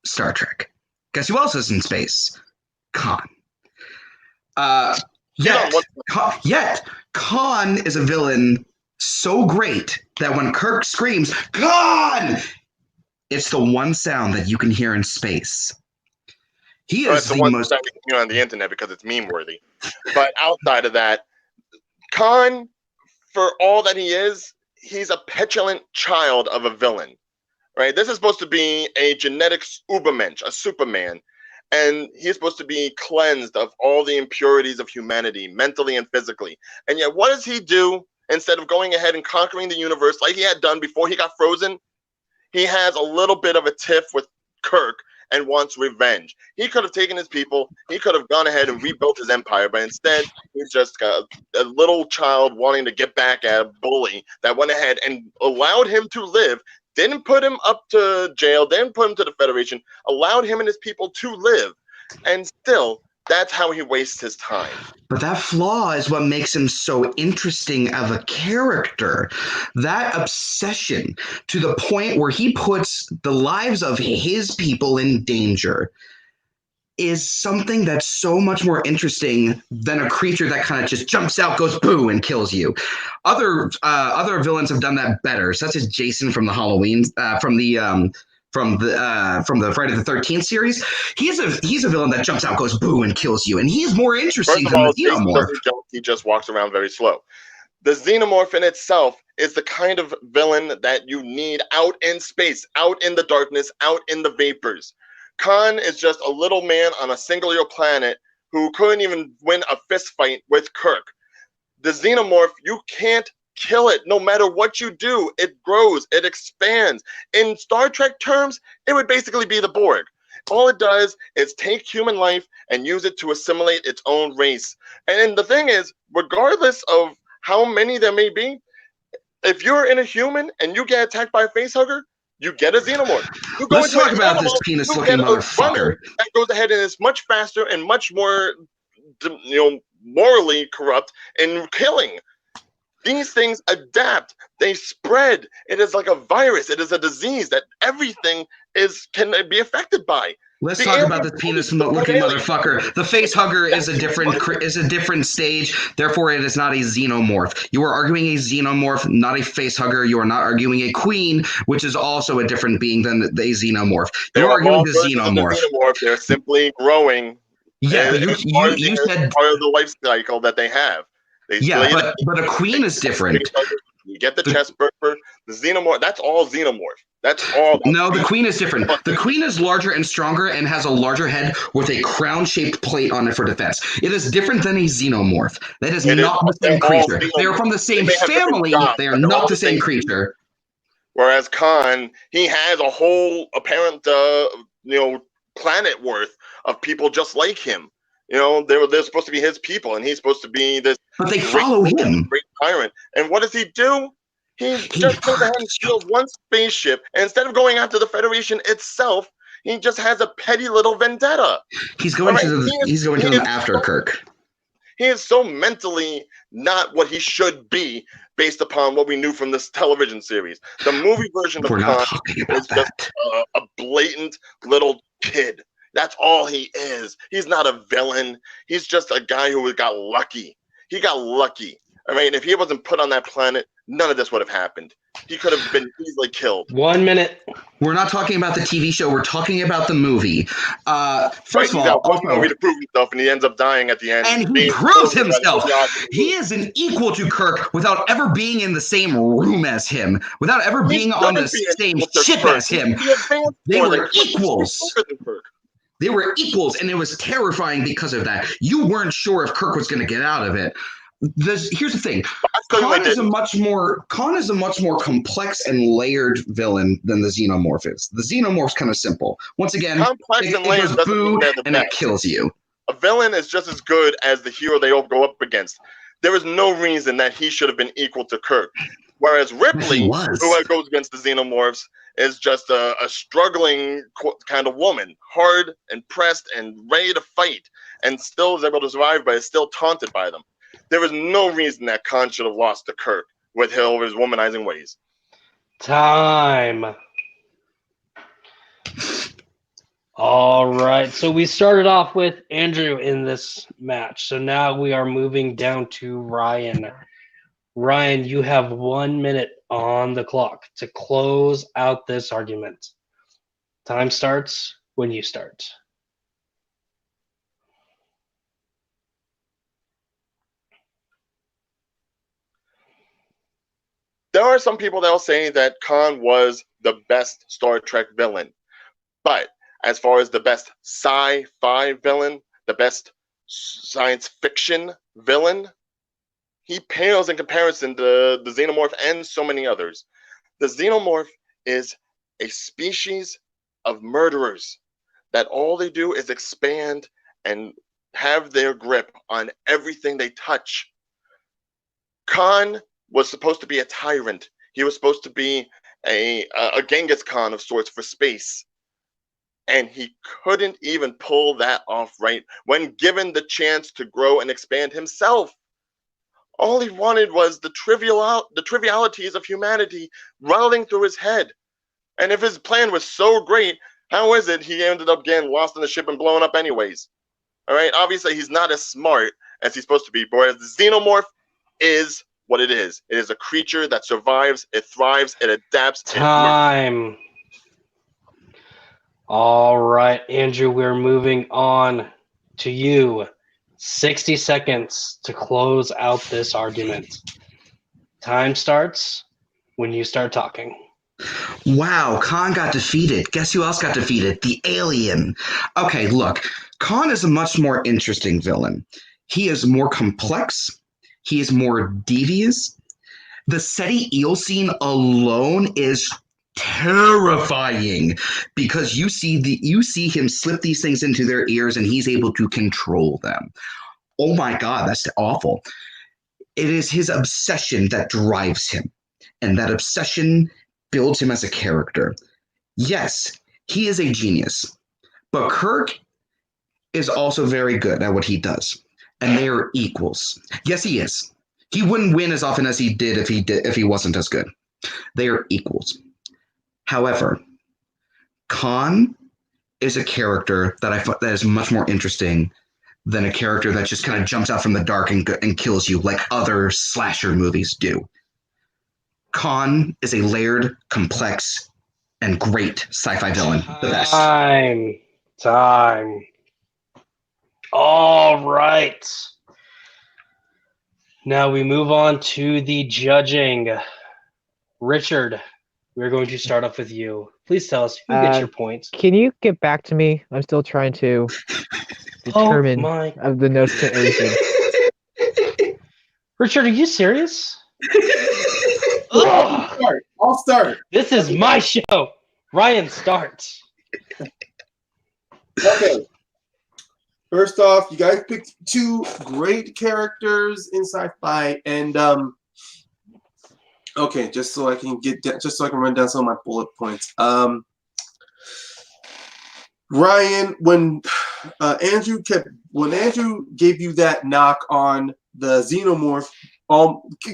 Star Trek. Guess who else is in space? Khan. Yet Khan is a villain so great that when Kirk screams, Khan! It's the one sound that you can hear in space. He is the most that you can hear on the internet because it's meme worthy. But outside of that, Khan, for all that he is, he's a petulant child of a villain, right? This is supposed to be a genetics Ubermensch, a Superman, and he's supposed to be cleansed of all the impurities of humanity, mentally and physically. And yet, what does he do? Instead of going ahead and conquering the universe like he had done before he got frozen, he has a little bit of a tiff with Kirk and wants revenge. He could have taken his people. He could have gone ahead and rebuilt his empire, but instead, he's just a little child wanting to get back at a bully that went ahead and allowed him to live, didn't put him up to jail, didn't put him to the Federation, allowed him and his people to live. And still, that's how he wastes his time. But that flaw is what makes him so interesting of a character. That obsession to the point where he puts the lives of his people in danger is something that's so much more interesting than a creature that kind of just jumps out, goes boo, and kills you. Other villains have done that better, such as Jason from the Halloween, from the Friday the 13th series. He's a villain that jumps out, goes boo, and kills you, and he's more interesting than the Xenomorph. He just walks around very slow. The Xenomorph in itself is the kind of villain that you need out in space, out in the darkness, out in the vapors. Khan is just a little man on a singular planet who couldn't even win a fist fight with Kirk. The Xenomorph, you can't kill it. No matter what you do, it grows, it expands. In Star Trek terms, it would basically be the Borg. All it does is take human life and use it to assimilate its own race. And the thing is, regardless of how many there may be, if you're in a human and you get attacked by a facehugger, you get a Xenomorph. Let's talk about this penis-looking motherfucker. That goes ahead and is much faster and much more, morally corrupt in killing. These things adapt. They spread. It is like a virus. It is a disease that everything can be affected by. Let's talk about this penis-looking motherfucker. The face hugger is a different stage. Therefore, it is not a xenomorph. You are arguing a xenomorph, not a face hugger. You are not arguing a queen, which is also a different being than the xenomorph. You are arguing the xenomorph. They're simply growing. Yeah, you said part of the life cycle that they have. But a queen is different. You get the chest burper, the xenomorph. That's all xenomorph. That's all. No, the queen is different. The queen is larger and stronger and has a larger head with a crown-shaped plate on it for defense. It is different than a xenomorph. That is not the same creature. They are from the same family. They are not the same creature. Whereas Khan, he has a whole apparent, planet worth of people just like him. They're supposed to be his people, and he's supposed to be this. But they follow him. Great tyrant. And what does he do? He just goes ahead and steals one spaceship, and instead of going after the Federation itself, he just has a petty little vendetta. He's going to them after Kirk. He is so mentally not what he should be based upon what we knew from this television series. The movie version of Khan is just a blatant little kid. That's all he is. He's not a villain. He's just a guy who got lucky. He got lucky. I mean, if he wasn't put on that planet, none of this would have happened. He could have been easily killed. 1 minute. We're not talking about the TV show. We're talking about the movie. First of all, one movie to prove himself, and he ends up dying at the end. And he proves himself. He is an equal to Kirk without ever being in the same room as him, without ever being on the same ship as him. They were equals. They were equals, and it was terrifying because of that. You weren't sure if Kirk was going to get out of it. Here's the thing. Khan is a much more complex and layered villain than the Xenomorph is. The Xenomorph's kind of simple. Once again, it goes boo and it kills you. A villain is just as good as the hero they all go up against. There is no reason that he should have been equal to Kirk. Whereas Ripley, who goes against the Xenomorphs, is just a struggling kind of woman, hard and pressed and ready to fight, and still is able to survive, but is still taunted by them. There was no reason that Khan should have lost to Kirk with his womanizing ways. Time. All right. So we started off with Andrew in this match. So now we are moving down to Ryan. Ryan, you have 1 minute on the clock to close out this argument. Time starts when you start. There are some people that will say that Khan was the best Star Trek villain. But as far as the best sci-fi villain, the best science fiction villain, he pales in comparison to the Xenomorph and so many others. The Xenomorph is a species of murderers that all they do is expand and have their grip on everything they touch. Khan was supposed to be a tyrant. He was supposed to be a Genghis Khan of sorts for space. And he couldn't even pull that off right when given the chance to grow and expand himself. All he wanted was the trivialities of humanity rolling through his head. And if his plan was so great, how is it he ended up getting lost in the ship and blown up anyways? All right, obviously he's not as smart as he's supposed to be, whereas the Xenomorph is what it is. It is a creature that survives, it thrives, it adapts. Time. All right, Andrew, we're moving on to you. 60 seconds to close out this argument. Time starts when you start talking. Wow, Khan got defeated. Guess who else got defeated? The alien. Okay, look, Khan is a much more interesting villain. He is more complex. He is more devious. The SETI eel scene alone is terrifying because you see him slip these things into their ears and he's able to control them. Oh my God, that's awful. It is his obsession that drives him, and that obsession builds him as a character. Yes, he is a genius, but Kirk is also very good at what he does, and they are equals. Yes, he is. He wouldn't win as often as he did if he wasn't as good. They are equals. However, Khan is a character that is much more interesting than a character that just kind of jumps out from the dark and kills you like other slasher movies do. Khan is a layered, complex, and great sci-fi villain. The best. Time. All right. Now we move on to the judging. Richard, we're going to start off with you. Please tell us who gets your points. Can you get back to me? I'm still trying to determine the notes to everything. Richard, are you serious? I'll start. This is my show. Ryan starts. Okay. First off, you guys picked two great characters in sci-fi, and okay, just so I can run down some of my bullet points. Ryan, when Andrew gave you that knock on the Xenomorph,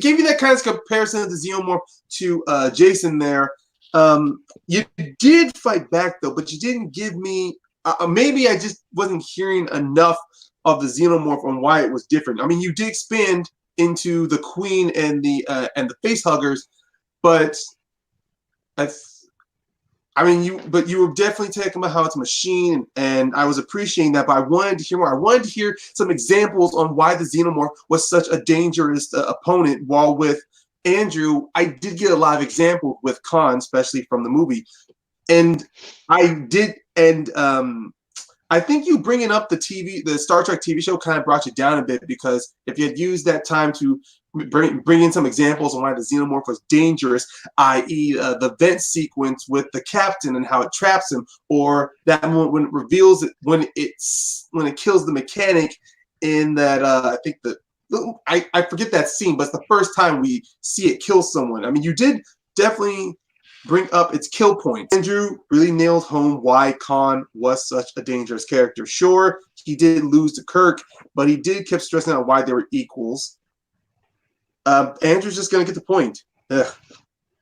gave you that kind of comparison of the Xenomorph to Jason there. You did fight back though, but you didn't give me. Maybe I just wasn't hearing enough of the Xenomorph on why it was different. I mean, you did expand into the Queen and the face huggers, but you were definitely talking about how it's a machine, and I was appreciating that. But I wanted to hear more. I wanted to hear some examples on why the Xenomorph was such a dangerous opponent. While with Andrew, I did get a lot of examples with Khan, especially from the movie, and I did. And I think you bringing up the Star Trek TV show kind of brought you down a bit, because if you had used that time to bring in some examples on why the Xenomorph was dangerous, i.e. The vent sequence with the captain and how it traps him, or that moment when it reveals it, when it kills the mechanic in that I think I forget that scene, but it's the first time we see it kill someone. I mean, you did definitely bring up its kill points. Andrew really nailed home why Khan was such a dangerous character. Sure, he did lose to Kirk, but he did keep stressing out why they were equals. Andrew's just going to get the point. Ugh.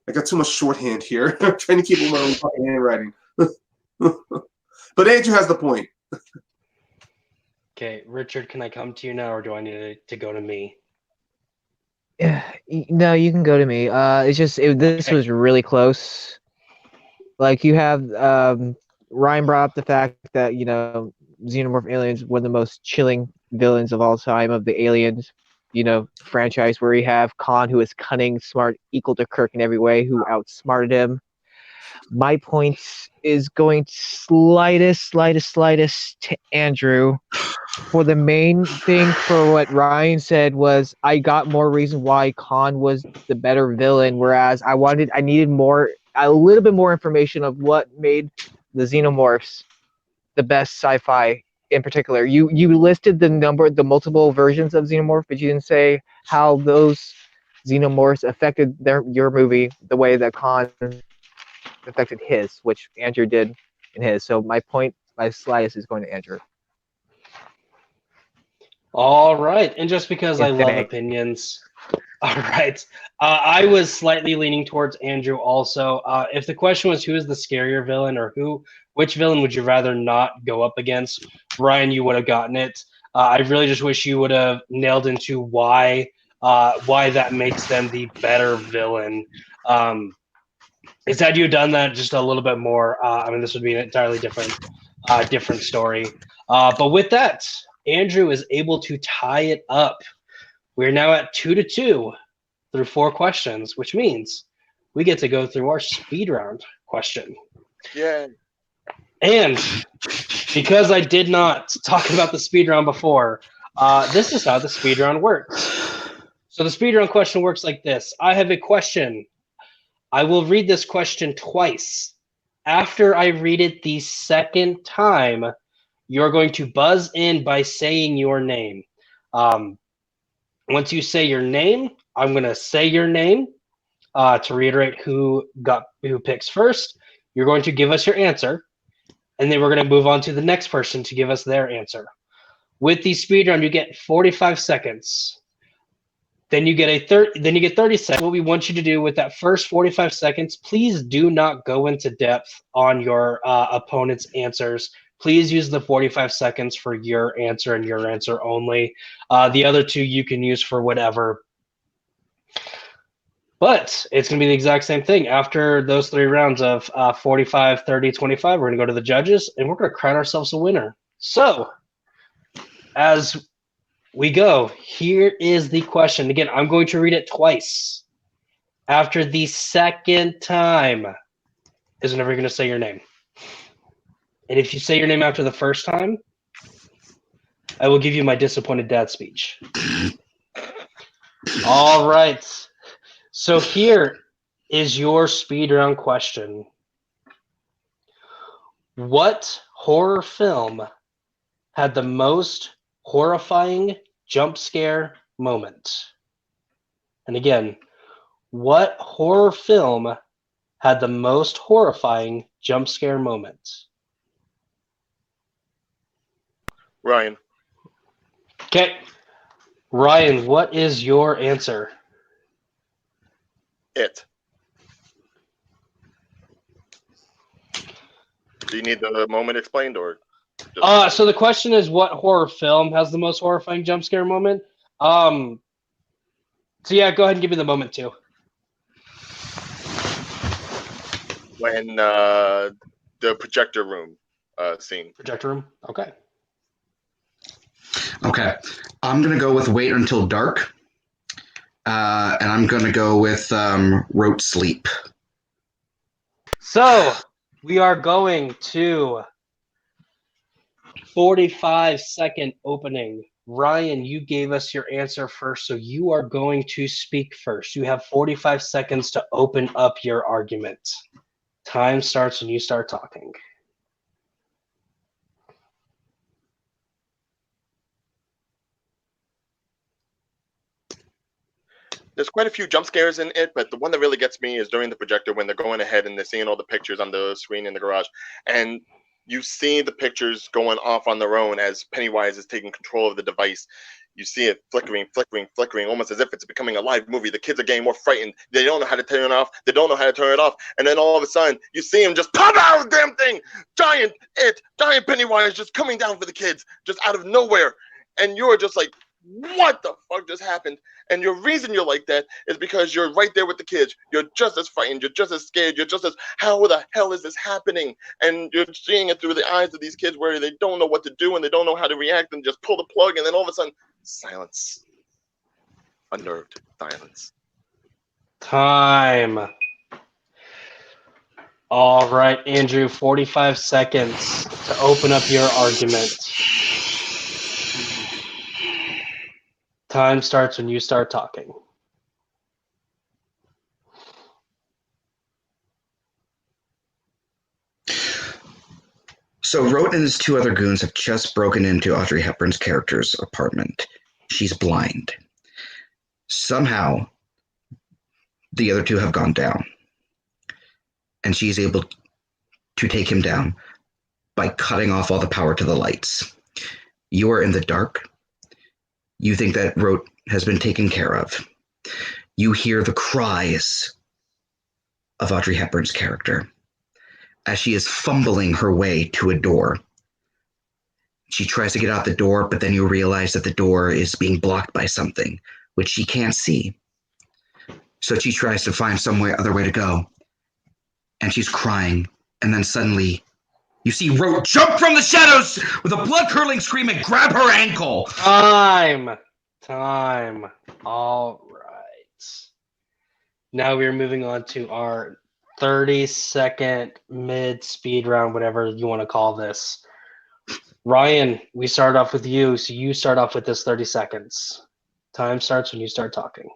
I got too much shorthand here. I'm trying to keep my own fucking handwriting. But Andrew has the point. Okay, Richard, can I come to you now, or do I need to go to me? No, you can go to me. It's just this Okay. was really close. Like you have Ryan brought up the fact that Xenomorph aliens one of the most chilling villains of all time of the Aliens, franchise, where you have Khan, who is cunning, smart, equal to Kirk in every way, who outsmarted him. My point is going slightest to Andrew. For the main thing for what Ryan said was I got more reason why Khan was the better villain, whereas I needed a little bit more information of what made the Xenomorphs the best sci-fi in particular. You listed the multiple versions of Xenomorph, but you didn't say how those Xenomorphs affected your movie the way that Khan affected his, which Andrew did in his. So my slightest is going to Andrew. All right, and just because I If that love makes- opinions, all right, I was slightly leaning towards Andrew also. If the question was who is the scarier villain, or which villain would you rather not go up against, Ryan, you would have gotten it. I really just wish you would have nailed into why that makes them the better villain. Is had you done that just a little bit more, I mean, this would be an entirely different story. But with that, Andrew is able to tie it up. We're now at 2-2 through 4 questions, which means we get to go through our speed round question. Yeah. And because I did not talk about the speed round before, this is how the speed round works. So the speed round question works like this. I have a question. I will read this question twice. After I read it the second time, you're going to buzz in by saying your name. Once you say your name, I'm going to say your name to reiterate who picks first. You're going to give us your answer, and then we're going to move on to the next person to give us their answer. With the speed round, you get 45 seconds. Then you get 30 seconds. What we want you to do with that first 45 seconds, please do not go into depth on your opponent's answers. Please use the 45 seconds for your answer and your answer only. The other 2 you can use for whatever. But it's going to be the exact same thing. After those 3 rounds of 45, 30, 25, we're going to go to the judges, and we're going to crown ourselves a winner. So, as we go, here is the question. Again, I'm going to read it twice. After the second time is whenever you're going to say your name. And if you say your name after the first time, I will give you my disappointed dad speech. All right. So here is your speed round question. What horror film had the most horrifying jump scare moment? And again, what horror film had the most horrifying jump scare moment? Ryan. Okay. Ryan, what is your answer? It. Do you need the moment explained, or? So the question is, what horror film has the most horrifying jump scare moment? So yeah, go ahead and give me the moment too. When the projector room scene. Projector room. Okay. Okay, I'm gonna go with Wait Until Dark, and I'm gonna go with Rote Sleep. So we are going to 45-second opening. Ryan, you gave us your answer first, so you are going to speak first. You have 45 seconds to open up your argument. Time starts when you start talking. there's quite a few jump scares in it, but the one that really gets me is during the projector when they're going ahead and they're seeing all the pictures on the screen in the garage, and you see the pictures going off on their own as Pennywise is taking control of the device. You see it flickering, almost as if it's becoming a live movie. The kids are getting more frightened. They don't know how to turn it off. They don't know how to turn it off. And then all of a sudden, you see him just pop out of the damn thing. Giant Pennywise just coming down for the kids, just out of nowhere. And you're just like, what the fuck just happened? And your reason you're like that is because you're right there with the kids. You're just as frightened. You're just as scared. You're just as, how the hell is this happening? And you're seeing it through the eyes of these kids where they don't know what to do and they don't know how to react and just pull the plug. And then all of a sudden, silence. Unnerved silence. Time. All right, Andrew, 45 seconds to open up your argument. Time starts when you start talking. So Rote and his two other goons have just broken into Audrey Hepburn's character's apartment. She's blind. Somehow, the other two have gone down. And she's able to take him down by cutting off all the power to the lights. You are in the dark. You think that Rote has been taken care of. You hear the cries of Audrey Hepburn's character as she is fumbling her way to a door. She tries to get out the door, but then you realize that the door is being blocked by something, which she can't see. So she tries to find some other way to go. And she's crying, and then suddenly you see Rote jump from the shadows with a blood-curdling scream and grab her ankle. Time. All right. Now we're moving on to our 30-second mid-speed round, whatever you want to call this. Ryan, we start off with you, so you start off with this 30 seconds. Time starts when you start talking.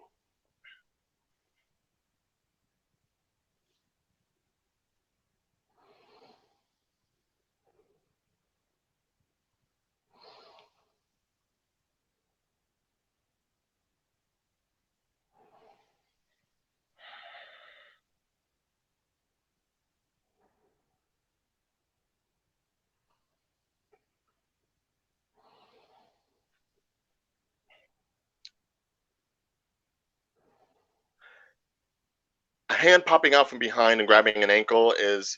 A hand popping out from behind and grabbing an ankle is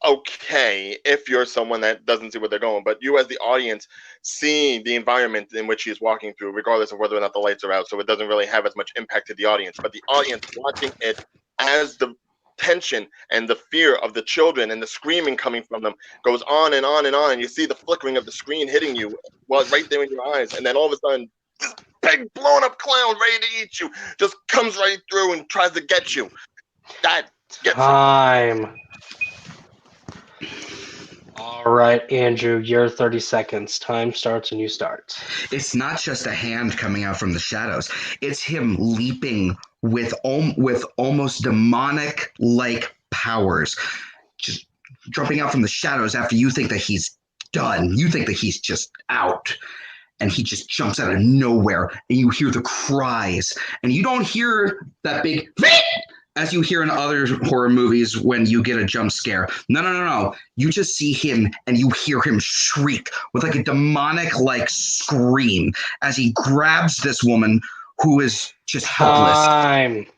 okay if you're someone that doesn't see where they're going, but you as the audience see the environment in which he is walking through, regardless of whether or not the lights are out, so it doesn't really have as much impact to the audience. But the audience watching it, as the tension and the fear of the children and the screaming coming from them goes on and on and on, and you see the flickering of the screen hitting you right there in your eyes, and then all of a sudden this big blown up clown ready to eat you just comes right through and tries to get you. That gets Time. All right, Andrew, your 30 seconds. Time starts when you start. It's not just a hand coming out from the shadows. It's him leaping with almost demonic-like powers, just jumping out from the shadows after you think that he's done. You think that he's just out. And he just jumps out of nowhere, and you hear the cries. And you don't hear that big as you hear in other horror movies when you get a jump scare. No. You just see him and you hear him shriek with like a demonic-like scream as he grabs this woman who is just helpless.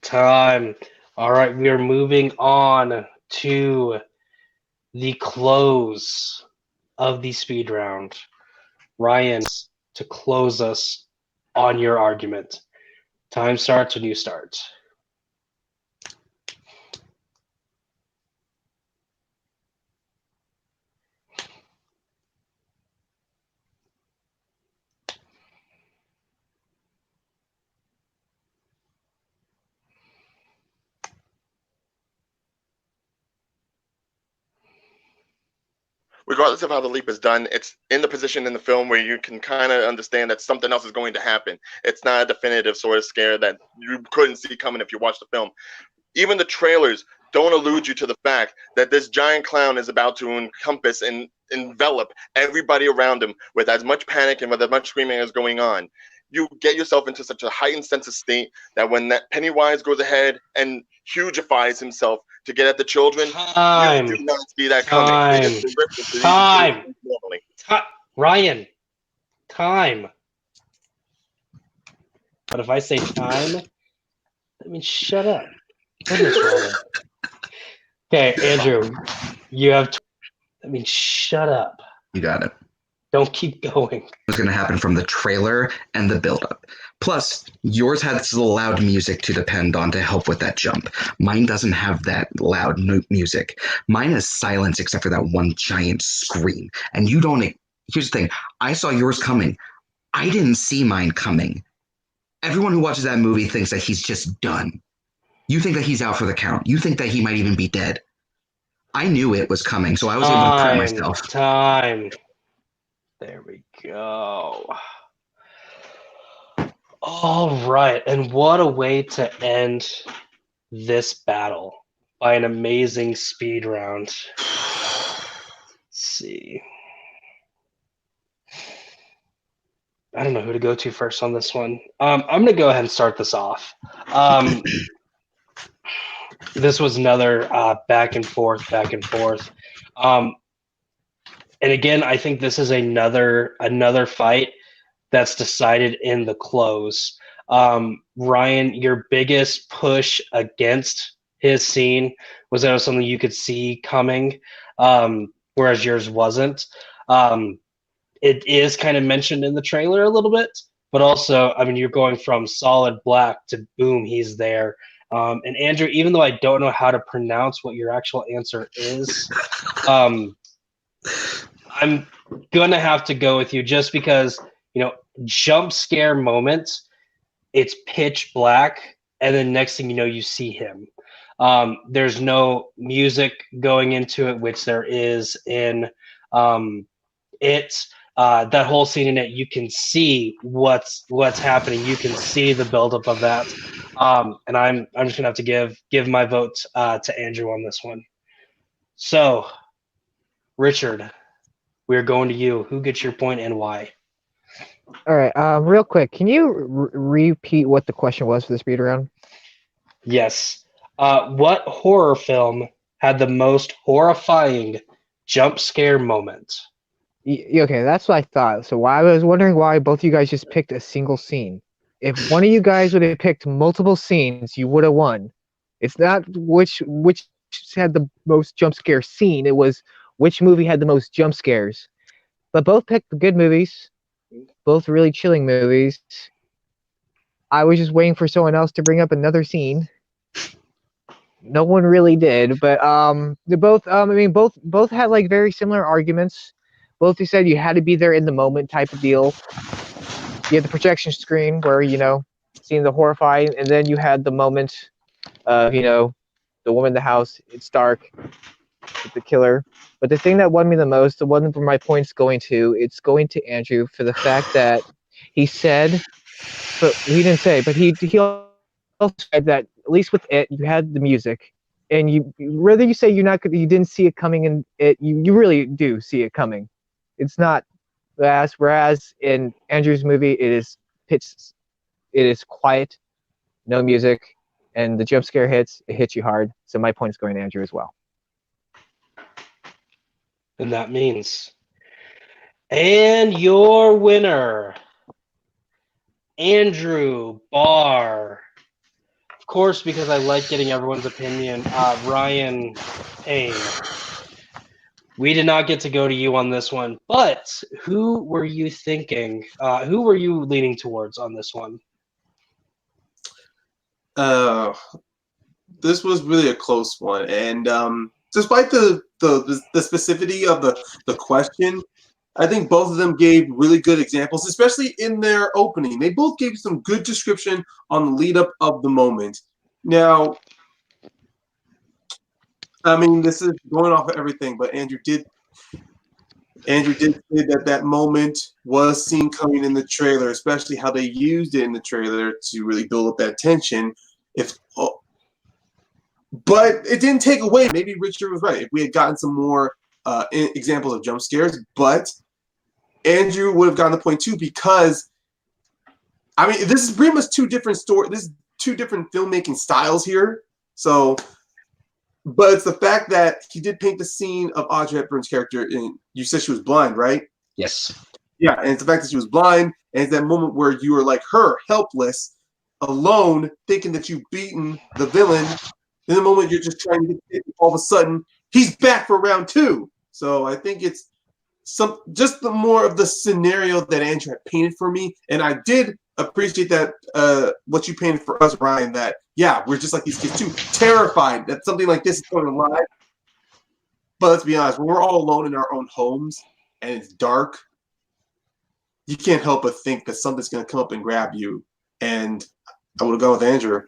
Time. All right, we are moving on to the close of the speed round. Ryan, to close us on your argument. Time starts when you start. regardless of how the leap is done, it's in the position in the film where you can kind of understand that something else is going to happen. It's not a definitive sort of scare that you couldn't see coming if you watched the film. Even the trailers don't allude you to the fact that this giant clown is about to encompass and envelop everybody around him with as much panic and with as much screaming as going on. you get yourself into such a heightened sense of state that when that Pennywise goes ahead and hugifies himself to get at the children, Time. you do not see that coming. It is horrific to Time. even normally. Ryan. Time. But if I say time, that means shut up. Goodness, Ryan. Okay, Andrew, you have. That means shut up. You got it. Don't keep going. Was going to happen from the trailer and the build-up. Plus, yours had this loud music to depend on to help with that jump. Mine doesn't have that loud music. Mine is silence except for that one giant scream. And you don't. Here's the thing. I saw yours coming. I didn't see mine coming. Everyone who watches that movie thinks that he's just done. You think that he's out for the count. You think that he might even be dead. I knew it was coming, so I was able to prep myself. Time. There we go. All right. And what a way to end this battle by an amazing speed round. Let's see. I don't know who to go to first on this one. I'm going to go ahead and start this off. This was another back and forth. And again, I think this is another fight that's decided in the close. Ryan, your biggest push against his scene was that it was something you could see coming, whereas yours wasn't. It is kind of mentioned in the trailer a little bit, but also, I mean, you're going from solid black to boom, he's there. And Andrew, even though I don't know how to pronounce what your actual answer is, I'm gonna have to go with you just because, jump scare moments, it's pitch black, and then next thing you know, you see him. There's no music going into it, which there is in it. That whole scene in it, you can see what's happening. You can see the buildup of that. And I'm just gonna have to give my vote to Andrew on this one. So, Richard, we're going to you. Who gets your point and why? All right. Real quick, can you repeat what the question was for the speed round? Yes. What horror film had the most horrifying jump scare moment? Okay, that's what I thought. So I was wondering why both of you guys just picked a single scene. If one of you guys would have picked multiple scenes, you would have won. It's not which had the most jump scare scene. It was which movie had the most jump scares. But both picked good movies, both really chilling movies. I was just waiting for someone else to bring up another scene. No one really did, but they both. Both had like very similar arguments. Both you said you had to be there in the moment type of deal. You had the projection screen where, seeing the horrifying, and then you had the moment of, the woman in the house, it's dark, with the killer. But the thing that won me the most, the one where my point's going to, it's going to Andrew for the fact that he said, but he didn't say, but he also said that at least with it, you had the music. And whether you say you didn't see it coming in it, you really do see it coming. It's not whereas in Andrew's movie it is quiet, no music, and the jump scare hits you hard. So my point is going to Andrew as well. And that means, and your winner, Andrew Barr. Of course, because I like getting everyone's opinion. Ryan Payne. We did not get to go to you on this one, but who were you thinking? Who were you leaning towards on this one? This was really a close one, and despite the specificity of the question, I think both of them gave really good examples, especially in their opening. They both gave some good description on the lead up of the moment. Now, I mean, this is going off of everything, but Andrew did say that moment was seen coming in the trailer, especially how they used it in the trailer to really build up that tension. But it didn't take away. Maybe Richard was right. If we had gotten some more examples of jump scares, but Andrew would have gotten the point too, because I mean, this is pretty much two different This is two different filmmaking styles here. So, but it's the fact that he did paint the scene of Audrey Hepburn's character. And you said she was blind, right? Yes. Yeah, and it's the fact that she was blind, and it's that moment where you were like her, helpless, alone, thinking that you've beaten the villain. In the moment you're just trying to get it, all of a sudden he's back for round 2. So I think it's just the more of the scenario that Andrew had painted for me, and I did appreciate that what you painted for us, Ryan. That we're just like these kids too, terrified that something like this is going to lie. But let's be honest, when we're all alone in our own homes and it's dark, you can't help but think that something's going to come up and grab you. And I would have gone with Andrew.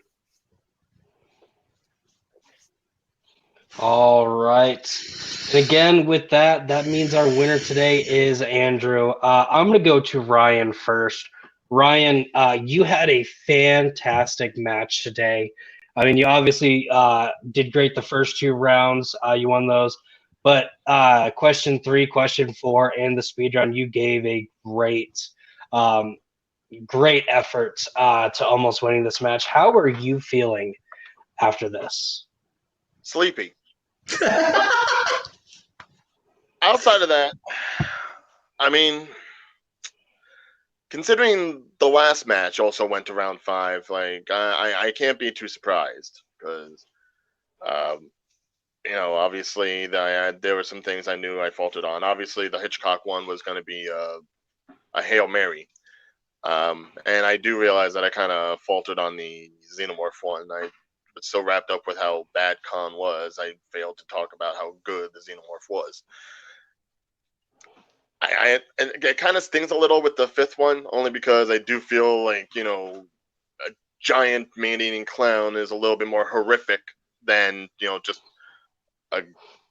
All right. And again, with that means our winner today is Andrew. I'm going to go to Ryan first. Ryan, you had a fantastic match today. I mean, you obviously did great the first 2 rounds. You won those. But question 3, question 4, and the speed round, you gave a great effort to almost winning this match. How are you feeling after this? Sleepy. Outside of that, I mean, considering the last match also went to round 5, like I can't be too surprised because, obviously there were some things I knew I faltered on. Obviously, the Hitchcock one was going to be a Hail Mary, and I do realize that I kind of faltered on the Xenomorph one. I was so wrapped up with how bad Khan was, I failed to talk about how good the Xenomorph was. And it kind of stings a little with the 5th one, only because I do feel like, a giant man-eating clown is a little bit more horrific than, just a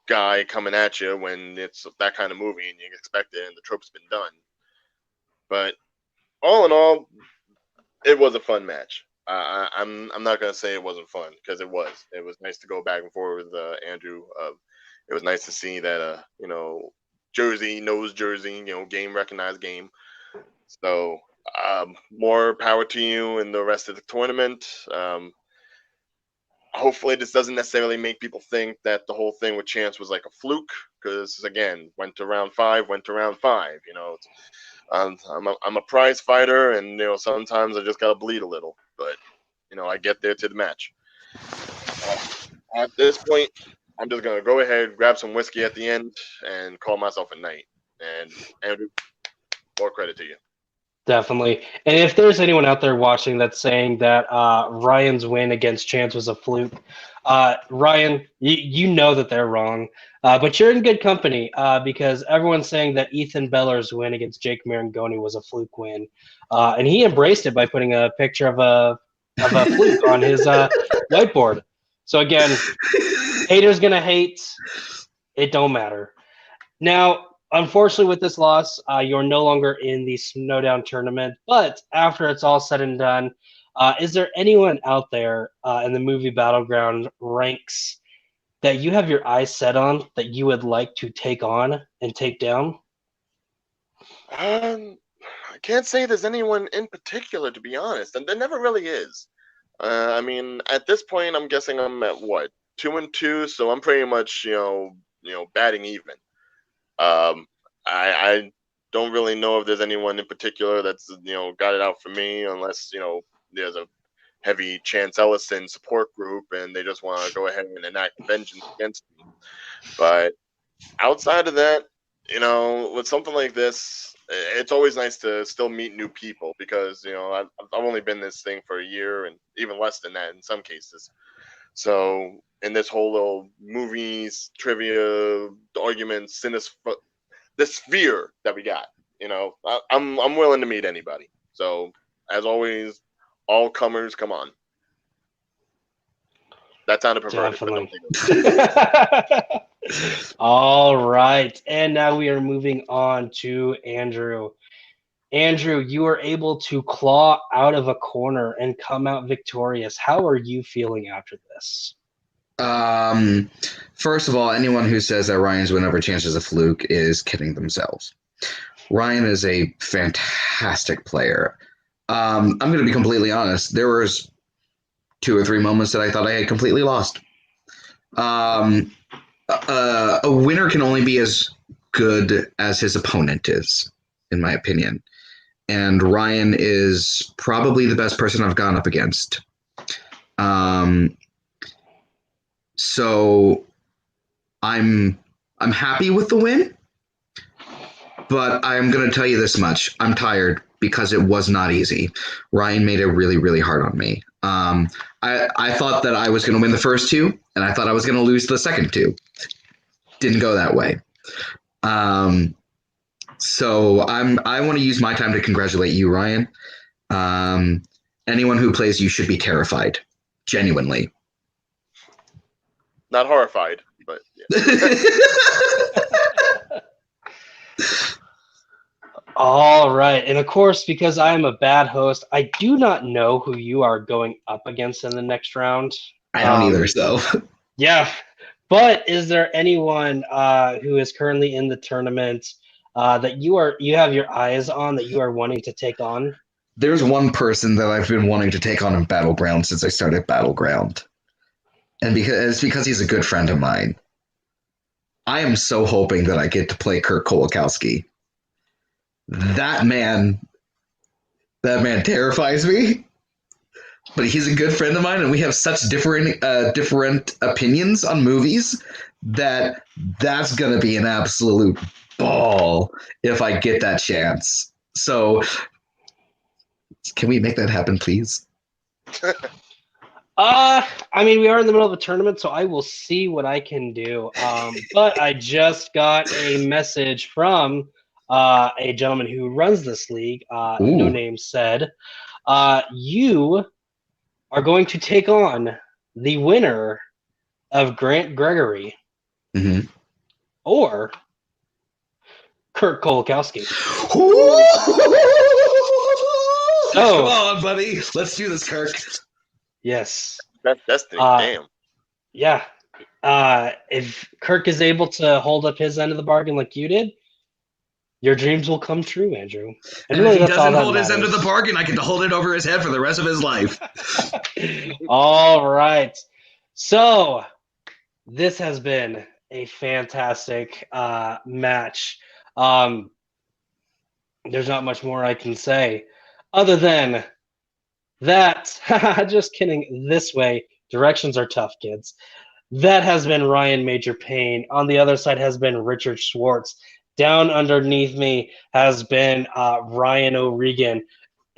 guy coming at you when it's that kind of movie and you expect it and the trope's been done. But all in all, it was a fun match. I'm not gonna say it wasn't fun, because it was. It was nice to go back and forth with Andrew. It was nice to see that Jersey knows Jersey. Game recognized game. So more power to you in the rest of the tournament. Hopefully, this doesn't necessarily make people think that the whole thing with Chance was like a fluke, because again, went to round 5. I'm a prize fighter, and sometimes I just gotta bleed a little, but I get there to the match. At this point, I'm just gonna go ahead, grab some whiskey at the end, and call myself a night. And Andrew, more credit to you. Definitely. And if there's anyone out there watching that's saying that Ryan's win against Chance was a fluke, Ryan, you know that they're wrong. But you're in good company because everyone's saying that Ethan Beller's win against Jake Marangoni was a fluke win. And he embraced it by putting a picture of a fluke on his whiteboard. So again, haters going to hate. It don't matter. Now, unfortunately, with this loss, you're no longer in the Snowdown tournament. But after it's all said and done, is there anyone out there in the movie Battleground ranks that you have your eyes set on that you would like to take on and take down? I can't say there's anyone in particular, to be honest, and there never really is. I mean, at this point, I'm guessing I'm at what, 2-2, so I'm pretty much batting even. I don't really know if there's anyone in particular that's got it out for me, unless there's a heavy Chance Ellison support group and they just want to go ahead and enact vengeance against me. But outside of that, with something like this, it's always nice to still meet new people, because I've only been this thing for a year, and even less than that in some cases. So in this whole little movies, trivia, arguments, the sphere that we got, I'm willing to meet anybody. So as always, all comers, come on. That sounded perverted. Definitely. All right, and now we are moving on to Andrew. Andrew, you were able to claw out of a corner and come out victorious. How are you feeling after this? First of all, anyone who says that Ryan's win over Chance is a fluke is kidding themselves. Ryan is a fantastic player. I'm going to be completely honest. There was 2 or 3 moments that I thought I had completely lost. A winner can only be as good as his opponent is, in my opinion. And Ryan is probably the best person I've gone up against. So I'm happy with the win, but I'm going to tell you this much. I'm tired because it was not easy. Ryan made it really, really hard on me. I thought that I was going to win the first 2, and I thought I was going to lose the second 2. Didn't go that way. So I want to use my time to congratulate you, Ryan. Anyone who plays you should be terrified, genuinely. Not horrified, but yeah. All right. And of course, because I am a bad host, I do not know who you are going up against in the next round. I don't either, so. Yeah. But is there anyone who is currently in the tournament that you have your eyes on, that you are wanting to take on? There's one person that I've been wanting to take on in Battleground since I started Battleground. And because he's a good friend of mine. I am so hoping that I get to play Kurt Kolakowski. That man terrifies me. But he's a good friend of mine, and we have such different opinions on movies that's gonna be an absolute ball if I get that chance. So, can we make that happen, please? I mean, we are in the middle of a tournament, so I will see what I can do. But I just got a message from a gentleman who runs this league. No name said. You are going to take on the winner of Grant Gregory or Kurt Kolakowski. Come on, buddy. Let's do this, Kirk. Yes. That's destiny. Damn. Yeah. If Kirk is able to hold up his end of the bargain like you did, your dreams will come true, Andrew. And really, if he doesn't hold his end of the bargain, I get to hold it over his head for the rest of his life. All right. So this has been a fantastic match. There's not much more I can say other than that. Just kidding. This way, directions are tough, kids. That has been Ryan Major Payne. On the other side has been Richard Schwartz. Down underneath me has been Ryan O'Regan,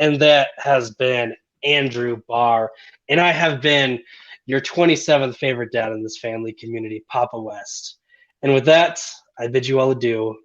and that has been Andrew Barr. And I have been your 27th favorite dad in this family community, Papa West. And with that, I bid you all adieu.